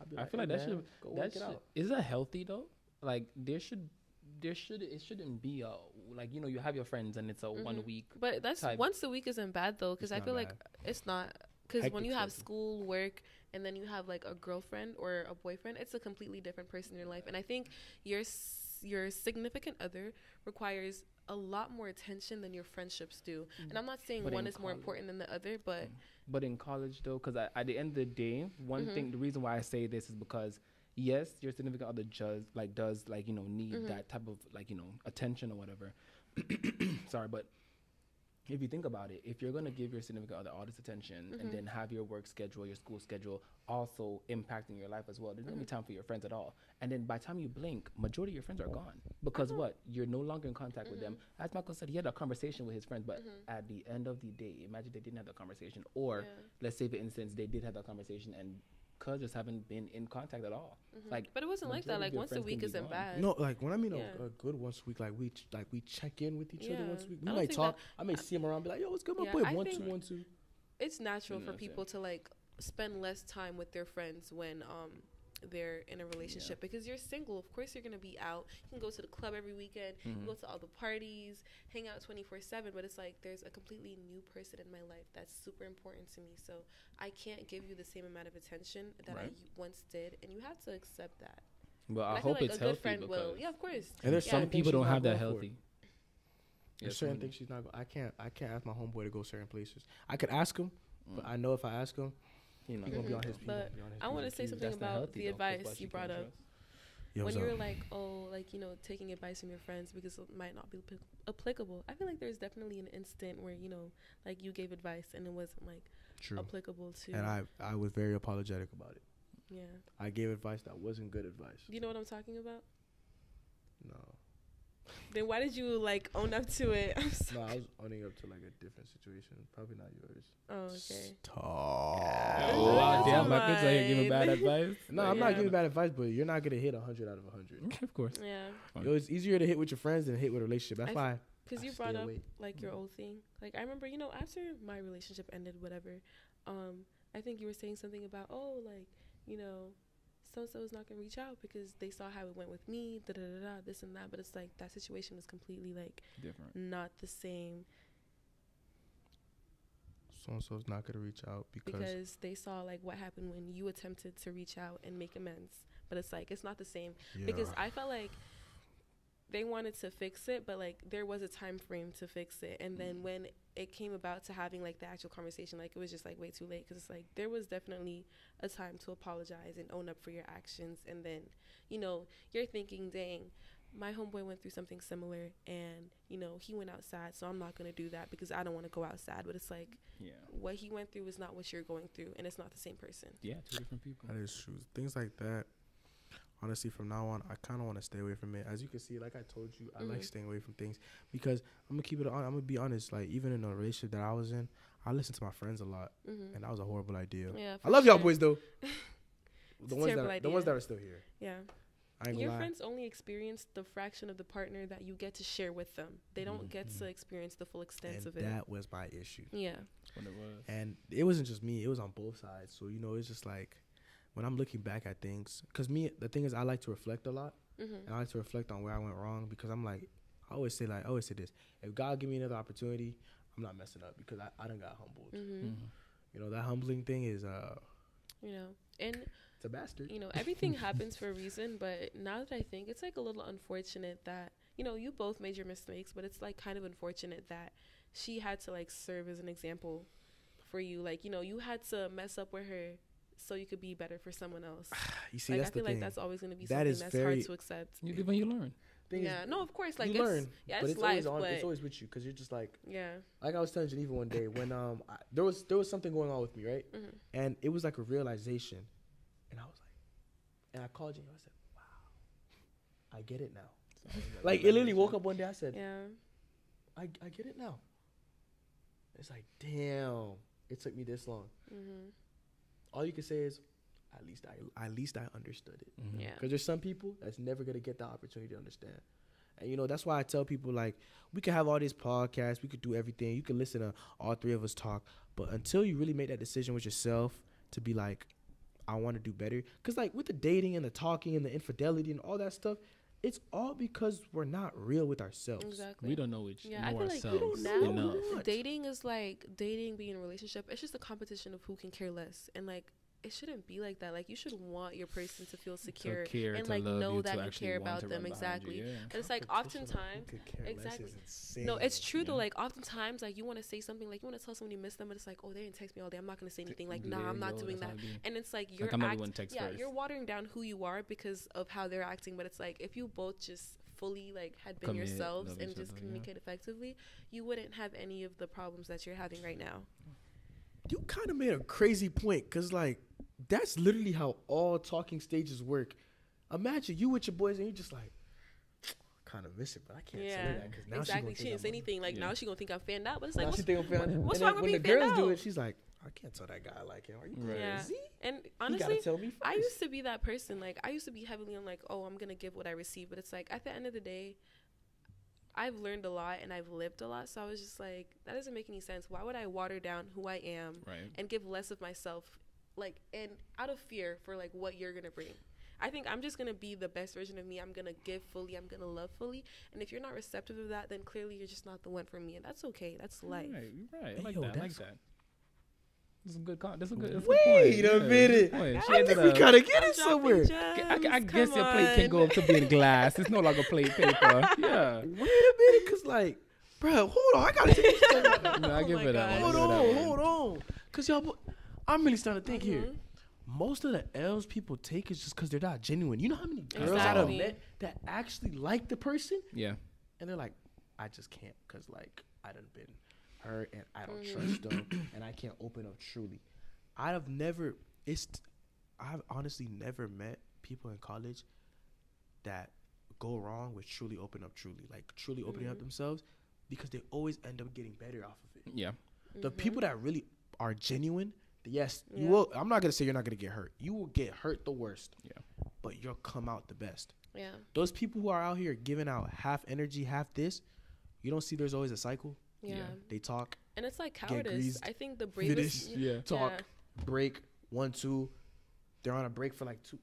I'd be I like, feel like hey, that man, should go that work it should out. is that healthy though? Like it shouldn't be a like you have your friends and it's a 1 week. But that's type. once a week isn't bad though, because It's I not feel like bad. it's not. Because when Hectic you have schedule. school, work, and then you have like a girlfriend or a boyfriend, it's a completely different person in your life. And I think your significant other requires a lot more attention than your friendships do. And I'm not saying But one in is more college- important than the other, but But in college though, because at the end of the day, one thing, the reason why I say this is because yes, your significant other does need that type of attention or whatever. Sorry, but if you think about it, if you're gonna give your significant other all this attention and then have your work schedule, your school schedule also impacting your life as well, there's no time for your friends at all. And then by the time you blink, majority of your friends are gone because what? You're no longer in contact with them. As Michael said, he had a conversation with his friends, but at the end of the day, imagine they didn't have that conversation, or let's say for instance they did have that conversation and just haven't been in contact at all. Like, but it wasn't like that. majority of Like your once a friends week can be isn't gone. bad. No, like when I mean Yeah. a good once a week, like we check in with each other Yeah. once a week. I We don't might think talk. that- I may see him around, be like, "Yo, what's good, my Yeah, boy?" I 1 think- 2 1 2. It's natural for Yeah, people to like spend less time with their friends when they're in a relationship because you're single. Of course you're gonna be out. You can go to the club every weekend, you can go to all the parties, hang out 24/7, but it's like there's a completely new person in my life that's super important to me, so I can't give you the same amount of attention that I once did, and you have to accept that. But And I feel hope like it's a good healthy friend because will. Yeah, of course. And there's Yeah, some some things people she's don't not have that going for. healthy. There's Yes, certain when- things she's not. I can't ask my homeboy to go certain places. I could ask him, but I know if I ask him, You know, he's gonna be on his. But I want to say something That's not about healthy, the though, 'cause advice what you she brought can't up. Yo, When what's you're up? like, oh, like, taking advice from your friends because it might not be applicable. I feel like there's definitely an instant where, like you gave advice and it wasn't like True. applicable to. And I was very apologetic about it. Yeah. I gave advice that wasn't good advice. Do you know what I'm talking about? No. Then why did you like own up to it? I'm No, sorry. I was owning up to like a different situation. Probably not yours. Oh, okay. Stop. Oh, wow, That's damn, my kids are here giving bad fine. advice. No, I'm not giving bad advice, but you're not gonna hit 100 out of 100. Of course. Yeah. Yo, it's easier to hit with your friends than hit with a relationship. That's I why. Because I you stay brought up away. like your old thing. Like I remember, after my relationship ended, whatever. I think you were saying something about, oh, like, so and so is not gonna reach out because they saw how it went with me, this and that. But it's like that situation was completely like Different. not the same So and so's not gonna reach out because they saw like what happened when you attempted to reach out and make amends. But it's like it's not the same because I felt like they wanted to fix it, but like there was a time frame to fix it, and then when it came about to having like the actual conversation, like it was just like way too late because it's like there was definitely a time to apologize and own up for your actions, and then you're thinking, dang, my homeboy went through something similar and he went out sad, so I'm not gonna do that because I don't want to go out sad. But it's like what he went through is not what you're going through, and it's not the same person. Yeah, two different people. That is true. Things like that. Honestly, from now on, I kind of want to stay away from it. As you can see, like I told you, I like staying away from things because I'm gonna keep it on. I'm gonna be honest. Like even in a relationship that I was in, I listened to my friends a lot, and that was a horrible idea. Yeah, I love y'all sure. boys though. It's the a ones terrible that the ones idea. that are still here. Yeah. I ain't Your gonna lie. friends only experience the fraction of the partner that you get to share with them. They don't get to experience the full extent And of it. that was my issue. Yeah. What it was. And it wasn't just me; it was on both sides. So it's just like when I'm looking back at things, because the thing is, I like to reflect a lot, and I like to reflect on where I went wrong because I'm like, I always say this: if God give me another opportunity, I'm not messing up because I done got humbled. That humbling thing is And it's a bastard. everything happens for a reason, but now that I think, it's like a little unfortunate that you both made your mistakes, but it's like kind of unfortunate that she had to like serve as an example for you. Like you had to mess up with her so you could be better for someone else. You see, Like that's I feel the like thing. that's always going to be That something is that's very- hard to accept. You live and you learn. thing Yeah, is, no, of course, like you it's learn, yeah, but it's life, always on. but It's always with you because you're just like yeah, I was telling Geneva one day when there was something going on with me, right? mm-hmm. And it was like a realization, and I was like, and I called Geneva. I said, "Wow, I get it now." Like it literally woke up one day. I said, Yeah, I get it now. It's like, damn, it took me this long. mm-hmm. All you can say is, at least I understood it. Mm-hmm. Yeah, Because there's some people that's never gonna get the opportunity to understand. And you know, that's why I tell people, like, we can have all these podcasts, we could do everything, you can listen to all three of us talk, but until you really make that decision with yourself to be like, I want to do better. Because like with the dating and the talking and the infidelity and all that stuff, it's all because we're not real with ourselves. exactly. We don't know Yeah, I know feel like ourselves now enough. dating is like dating, being in a relationship. It's just a competition of who can care less, and like it shouldn't be like that. Like you should want your person to feel secure and to like love know you, that to you actually care want about to them run behind you, exactly. yeah. And it's like Competition of who oftentimes, could care less exactly. is insane. No, it's true though. Yeah. Like oftentimes, like you want to say something, like you want to tell someone you miss them, but it's like, oh, they didn't text me all day. I'm not gonna say anything. Like, nah, I'm not doing that. And it's like you're I'm not the one text first. you're watering down who you are because of how they're acting. But it's like if you both just fully like had been Commit, yourselves love and each just other, communicate effectively, you wouldn't have any of the problems that you're having right now. You kind of made a crazy point because, like, that's literally how all talking stages work. Imagine you with your boys and you're just like, kind of miss it, but I can't say that because now exactly. She didn't say anything. Like now she gonna think I'm fanned out, but it's like what's wrong with when the being girls fanned do out? it, she's like, I can't tell that guy I like him. Are you crazy? Yeah. And You honestly, gotta tell me first. I used to be that person. Like I used to be heavily on like, oh, I'm gonna give what I receive, but it's like at the end of the day, I've learned a lot and I've lived a lot. So I was just like, that doesn't make any sense. Why would I water down who I am and give less of myself, like, and out of fear for like what you're gonna bring? I think I'm just gonna be the best version of me. I'm gonna give fully. I'm gonna love fully. And if you're not receptive of that, then clearly you're just not the one for me, and that's okay. That's life. Right. I like Yo, that. I like that. That's a good. That's a good. That's Wait a a minute. point. I think we gotta get it somewhere. I guess your plate can go up to being glass. It's no longer plate paper. Yeah. Wait a minute, cause like, bro, hold on. I gotta take this stuff. No, I give it that. Hold on. Cause y'all, I'm really starting to think here. Most of the L's people take is just because they're not genuine. You know how many girls I've met that actually like the person? Yeah. And they're like, I just can't because, like, I done been hurt and I don't trust them and I can't open up truly. I've honestly never met people in college that go wrong with truly open up truly. Like, truly opening up themselves because they always end up getting better off of it. Yeah. The people that really are genuine, yes, you will. I'm not gonna say you're not gonna get hurt. You will get hurt the worst. Yeah, but you'll come out the best. Yeah. Those people who are out here giving out half energy, half this, you don't see there's always a cycle. Yeah. They talk. And it's like get cowardice. greased, I think the bravest. Talk, break, 1, 2. They're on a break for like 2.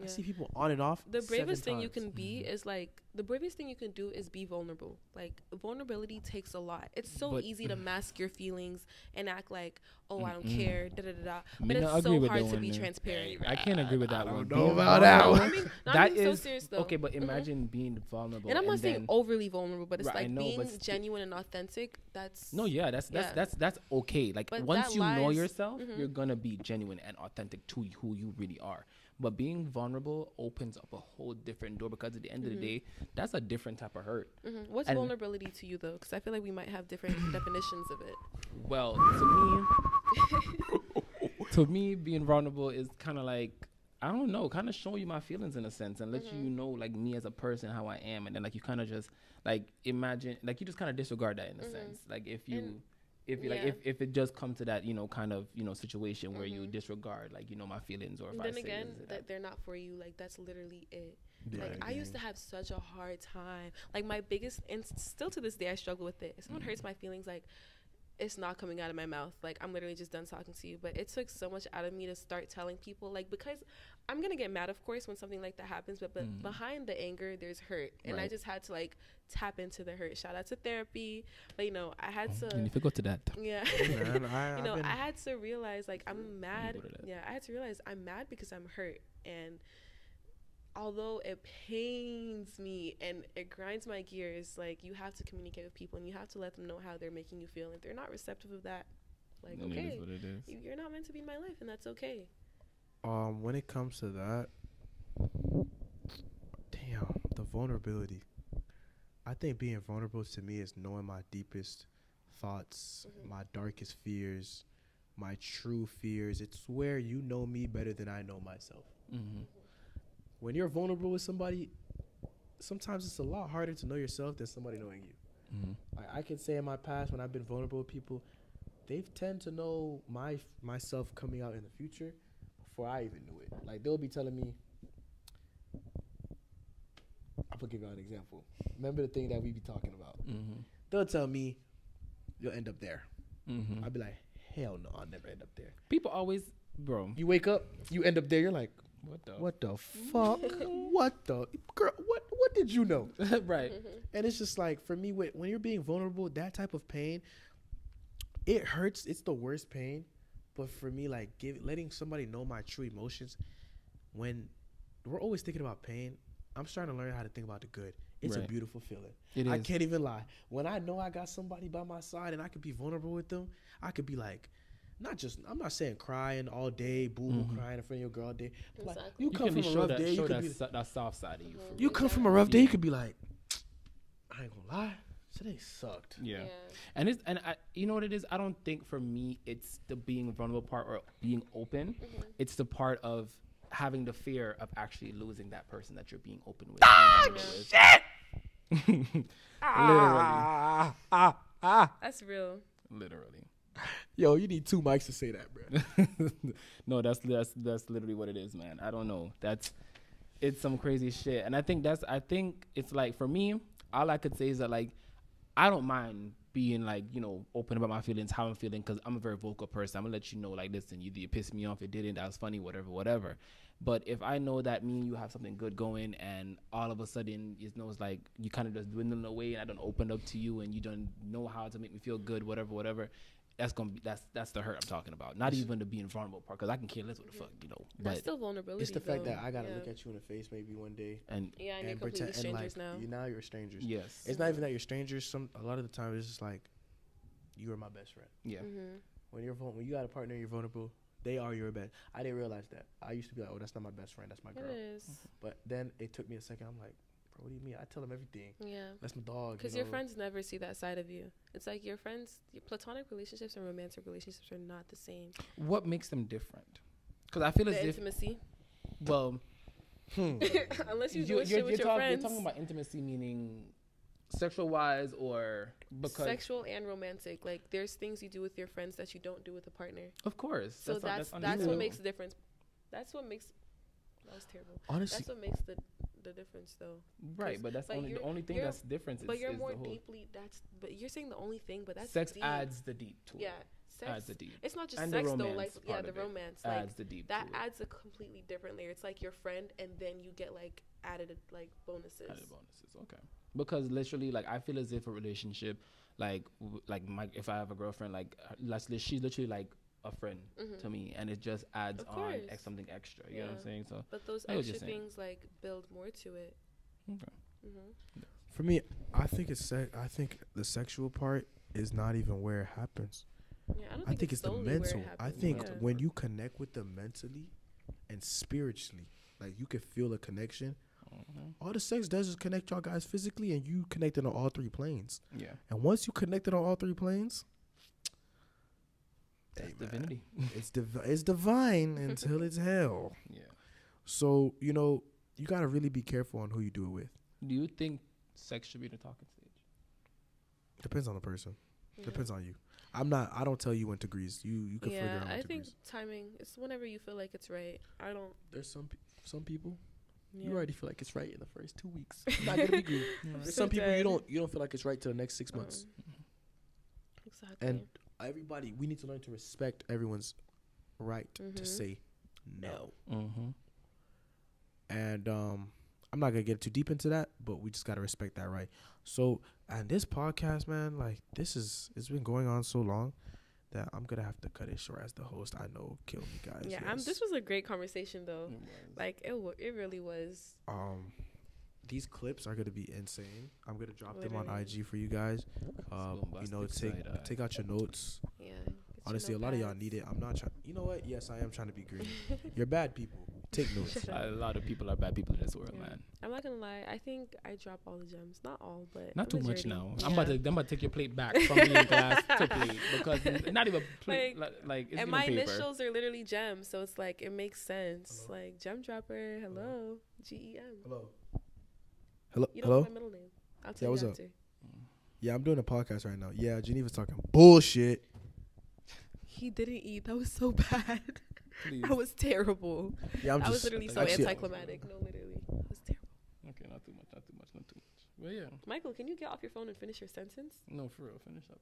I see people on and off. The bravest thing you can be is like the bravest thing you can do is be vulnerable. Like vulnerability takes a lot. It's so easy to mask your feelings and act like, oh, I don't care, da da da da. But it's so hard to be transparent. I can't agree with that one. I don't know about that one. I mean, that is is so serious though. okay, but imagine being vulnerable. And I'm not saying overly vulnerable, but it's like being genuine and authentic. That's that's okay. Like but once you know yourself, you're gonna be genuine and authentic to who you really are. But being vulnerable opens up a whole different door because at the end of the day, that's a different type of hurt. What's vulnerability to you though? Because I feel like we might have different definitions of it. Well, to me, being vulnerable is kind of like, I don't know, kind of showing you my feelings in a sense and let you know like me as a person, how I am. And then like you kind of just like imagine, like you just kind of disregard that in a sense. Like if it just comes to that, kind of, situation where you disregard like, my feelings or if then again, that they're not for you. Like that's literally it. Yeah, like I used to have such a hard time. Like my biggest, and still to this day, I struggle with it. If someone hurts my feelings, like it's not coming out of my mouth. Like I'm literally just done talking to you. But it took so much out of me to start telling people, like, because I'm gonna get mad, of course, when something like that happens. But behind the anger, there's hurt, and I just had to like tap into the hurt. Shout out to therapy, but I had to. And if you go to that, yeah, I had to realize like I'm mad. Yeah, I had to realize I'm mad because I'm hurt, and although it pains me and it grinds my gears, like you have to communicate with people and you have to let them know how they're making you feel. And if they're not receptive of that, like okay, you're not meant to be in my life, and that's okay. When it comes to that, damn, the vulnerability. I think being vulnerable to me is knowing my deepest thoughts, my darkest fears, my true fears. It's where you know me better than I know myself. When you're vulnerable with somebody, sometimes it's a lot harder to know yourself than somebody knowing you. I can say in my past when I've been vulnerable with people, they tend to know myself coming out in the future before I even knew it. Like they'll be telling me, I'm gonna give you an example. Remember the thing that we be talking about? They'll tell me, you'll end up there. I'll be like, hell no, I'll never end up there. People always, bro. You wake up, you end up there. You're like, what the fuck? What the girl? What did you know? Right. And it's just like for me, when you're being vulnerable, that type of pain, it hurts. It's the worst pain. But for me, like letting somebody know my true emotions, when we're always thinking about pain, I'm starting to learn how to think about the good. It's a beautiful feeling. It is. I can't even lie. When I know I got somebody by my side and I could be vulnerable with them, I could be like, I'm not saying crying all day, boo-hoo crying in front of your girl all day. Like, you come from a rough day, you could be that soft side of you. You come from a rough day, you could be like, I ain't gonna lie, today sucked. Yeah. And I, you know what it is? I don't think for me it's the being vulnerable part or being open. It's the part of having the fear of actually losing that person that you're being open with. Shit! Literally. That's real. Literally. Yo, you need 2 mics to say that, bro. No, that's literally what it is, man. I don't know. It's some crazy shit. And I think it's like, for me, all I could say is that, like, I don't mind being, like, you know, open about my feelings, how I'm feeling, because I'm a very vocal person. I'm gonna let you know, like, listen, you pissed me off, it didn't, that was funny, whatever. But if I know that me and you have something good going, and all of a sudden it knows, like, you kind of just dwindling away, and I don't open up to you, and you don't know how to make me feel good, whatever. That's the hurt I'm talking about. Not even the being vulnerable part, because I can care less what the fuck, you know. That's still vulnerability. It's the fact that I gotta look at you in the face maybe one day, and you're completely strangers now. Now you're strangers. Yes. It's not even that you're strangers. A lot of the time it's just like, you are my best friend. Yeah. When you got a partner, you're vulnerable. They are your best. I didn't realize that. I used to be like, oh, that's not my best friend. That's my girl. It is. But then it took me a second. I'm like, bro, what do you mean? I tell them everything. Yeah. That's my dog. Because your friends never see that side of you. It's like your platonic relationships and romantic relationships are not the same. What makes them different? Because I feel as if intimacy. Well, unless you do shit with your friends. You're talking about intimacy, meaning sexual wise, or because sexual and romantic. Like, there's things you do with your friends that you don't do with a partner. Of course. So that's what makes the difference. That was terrible. Honestly, that's what makes the difference, though. Right, but that's the only thing that's different. But you're more deeply. But you're saying the only thing. But that's sex deep. adds the deep to it. Yeah. Sex, adds the deep. It's not just and sex the though, like the of romance adds the deep. That adds a completely different layer. It's like your friend, and then you get like added like bonuses. Okay. Because literally, like, I feel as if a relationship, if I have a girlfriend, like, she's literally like a friend to me, and it just adds on something extra. You know what I'm saying? So, but those extra things like build more to it. Okay. For me, I think I think the sexual part is not even where it happens. Yeah, I think it's the mental. I think when you connect with them mentally and spiritually, like, you can feel a connection. All the sex does is connect y'all guys physically, and you connected on all 3 planes. Yeah. And once you connected on all 3 planes, that's divinity. It's divine until it's hell. Yeah. So, you know, you got to really be careful on who you do it with. Do you think sex should be the talking stage? Depends on the person. Depends on you. I don't tell you when to grease. You can figure out when to grease. I think timing, it's whenever you feel like it's right. There's some people, you already feel like it's right in the first 2 weeks. It's not going to be good. There's some people you don't feel like it's right till the next 6 months. Exactly. And everybody, we need to learn to respect everyone's right to say no. And I'm not gonna get too deep into that, but we just gotta respect that right. So, and this podcast, man, like, it's been going on so long that I'm gonna have to cut it short as the host. I know, kill me, guys. Yeah, yes. This was a great conversation, though. Like, it really was. These clips are gonna be insane. I'm gonna drop them on IG for you guys. You know, take out your notes. Yeah. Honestly, a lot of y'all need it. I'm not trying. You know what? Yes, I am trying to be green. You're bad people. Take notes. A lot of people are bad people in this world, man. I'm not gonna lie. I think I drop all the gems. Not all, but Not the too much majority. now. Yeah. I'm about to take your plate back from being glass to plate because not even plate. Like it's and even my paper. initials are literally gems, so it's like it makes sense. Hello. Like gem dropper. Hello. GEM. Hello. Hello. You don't Hello. know my middle name. I'll tell what's you up? after. Yeah, I'm doing a podcast right now. Yeah, Geneva's talking bullshit. He didn't eat. That was so bad. Please. That was terrible. Yeah, That was literally so anticlimactic. No, literally. It was terrible. Okay, not too much. Well, yeah. Michael, can you get off your phone and finish your sentence? No, for real. Finish up.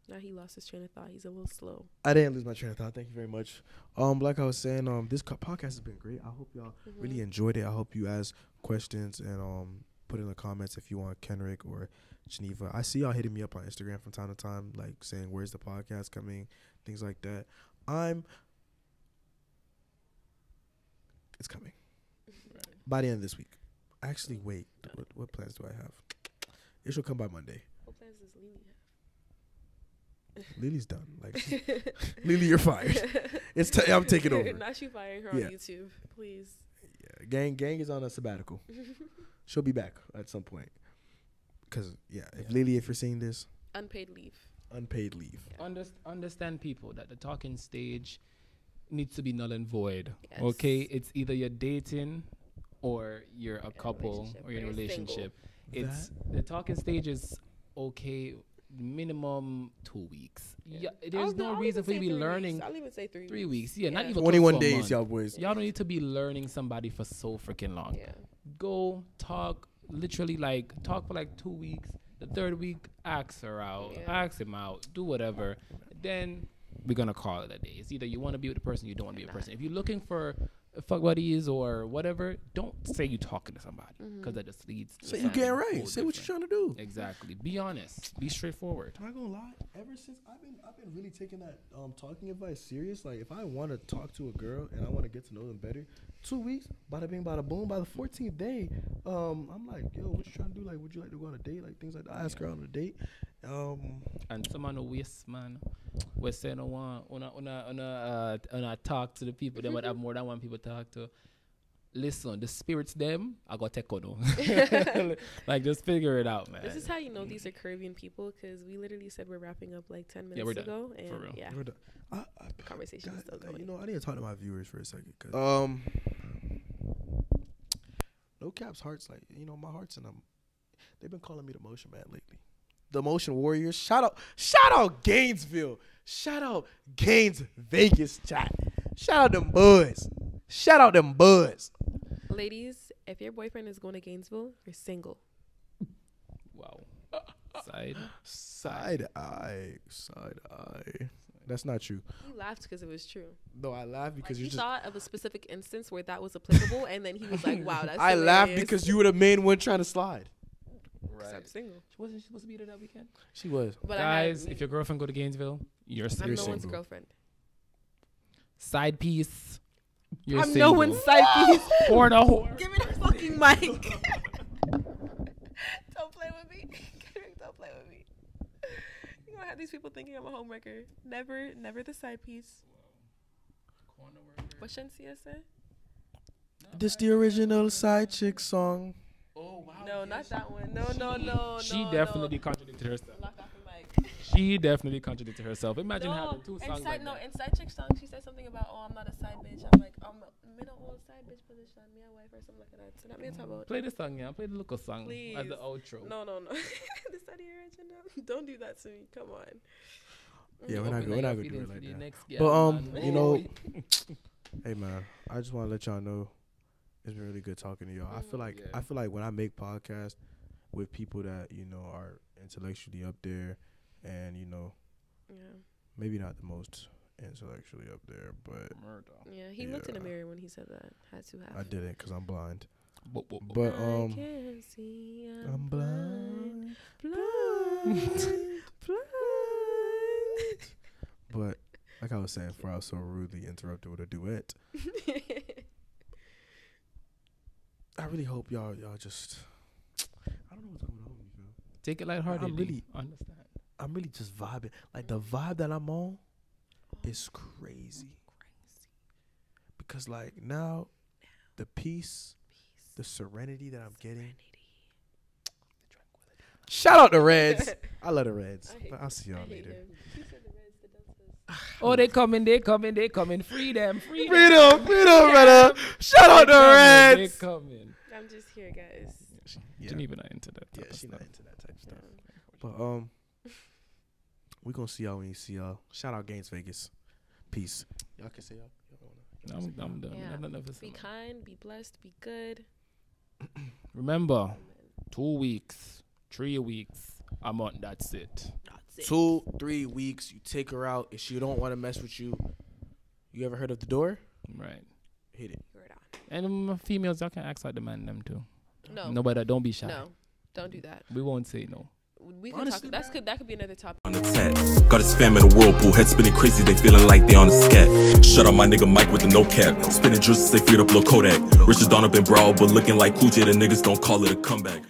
Now he lost his train of thought. He's a little slow. I didn't lose my train of thought. Thank you very much. Like I was saying, this podcast has been great. I hope y'all really enjoyed it. I hope you ask questions and put in the comments if you want Kenrick or Geneva. I see y'all hitting me up on Instagram from time to time, like saying where's the podcast coming, things like that. It's coming by the end of this week. Actually, wait. What plans do I have? It should come by Monday. What plans does Lily have? Lily's done. Like, Lily, you're fired. I'm taking over. Not you firing her on YouTube, please. Yeah, gang is on a sabbatical. She'll be back at some point. Cause Lily, if you're seeing this, unpaid leave. Yeah. Understand people that the talking stage needs to be null and void. Yes. Okay, it's either you're dating or you're a couple or you're in a relationship. The talking stage is okay. Minimum 2 weeks. Yeah, there's no reason for you to be learning. I'll even say 3 weeks. 3 weeks. Yeah, not even 21 days, y'all boys. Y'all don't need to be learning somebody for so freaking long. Yeah. Go talk, literally talk for 2 weeks. The third week, ask her out, ask him out, do whatever. Then we're gonna call it a day. It's either you want to be with the person, you don't want to be with the person. If you're looking for fuck buddies or whatever, don't say you talking to somebody because that just leads to say you getting right. Say what you're trying to do. Exactly. Be honest. Be straightforward. I'm not gonna lie. Ever since I've been really taking that talking advice serious. Like if I want to talk to a girl and I want to get to know them better, 2 weeks, bada bing, bada boom. By the 14th day, I'm like, yo, what you trying to do? Like, would you like to go on a date? Like things like that. I ask her out on a date. And someone no waste man. We say no one on talk to the people. They might have more than one people to talk to. Listen, the spirits them, I got take on. Just figure it out, man. This is how you know these are Caribbean people because we literally said we're wrapping up 10 minutes ago. And for real. Yeah, we're done. the conversation is still going. You know, I need to talk to my viewers for a second. Cause, Nokap's heart's my heart's in them. They've been calling me the Motion Man lately. The Motion Warriors. Shout out Gainesville. Shout out Gaines Vegas chat. Shout out them boys. Ladies, if your boyfriend is going to Gainesville, you're single. Wow. Side eye. That's not true. He laughed because it was true. No, I laughed because he thought of a specific instance where that was applicable, and then he was like, "Wow, that's." I laughed because you were the main one trying to slide. Right. I'm single. Wasn't she supposed to be there that weekend? She was. But guys, if your girlfriend go to Gainesville, you're I'm single. no one's girlfriend. Side piece. I'm single. No one's side piece. Or the whore. Give me the fucking mic. Don't play with me. Don't play with me. You gonna have these people thinking I'm a homewrecker. Never the side piece. What Shensia said? This the original side chick song. Oh wow. No, not that one. No. She definitely contradicted herself. Lock off the mic. She definitely contradicted herself. Imagine having two songs like that. In side chick song, she said something about, I'm not a side bitch. I'm like, I'm in an old side bitch position. Me a wife or something like that. So that means about. Play the song, yeah. Play the local song. Please. As the outro. No. This is the original. Don't do that to me. Come on. Yeah, we're not gonna do it like that. But you know, hey man, I just want to let y'all know it's been really good talking to y'all. I feel like when I make podcasts with people that are intellectually up there, and maybe not the most intellectually up there, but he looked in the mirror when he said that. Had to have. I didn't because I'm blind. But I can't see. I'm blind. But like I was saying, before I was so rudely interrupted with a duet, I really hope y'all just. I don't know what's going on with you. Take it lighthearted. Understand. I'm really just vibing. Like the vibe that I'm on is crazy. Cause like now, the peace, the serenity that I'm getting. Shout out the Reds. I love the Reds. I'll see y'all later. Oh, they coming. Free them, freedom, brother. Shout out the Reds. They coming. I'm just here, guys. Geneva not into that. Yeah, she's not into that type of stuff. But we gonna see y'all when you see y'all. Shout out Gaines Vegas. Peace. Y'all can say y'all. I'm done. Yeah. Be kind, be blessed, be good. Remember, 2 weeks, 3 weeks, a month. That's it. 2-3 weeks. You take her out. If she don't want to mess with you, you ever heard of the door? Right. Hit it. And females, y'all can act like the man them too. No. Nobody, don't be shy. No, don't do that. We won't say no. We can talk. That could be another topic. On the tat. Got his fam in a whirlpool, head spinning crazy, they feeling like they on a scat. Shut up my nigga Mike with the no cap. Spinning juices, they feed up low Kodak. Richard Dawn up in Brow, but looking like Cool J, the niggas don't call it a comeback.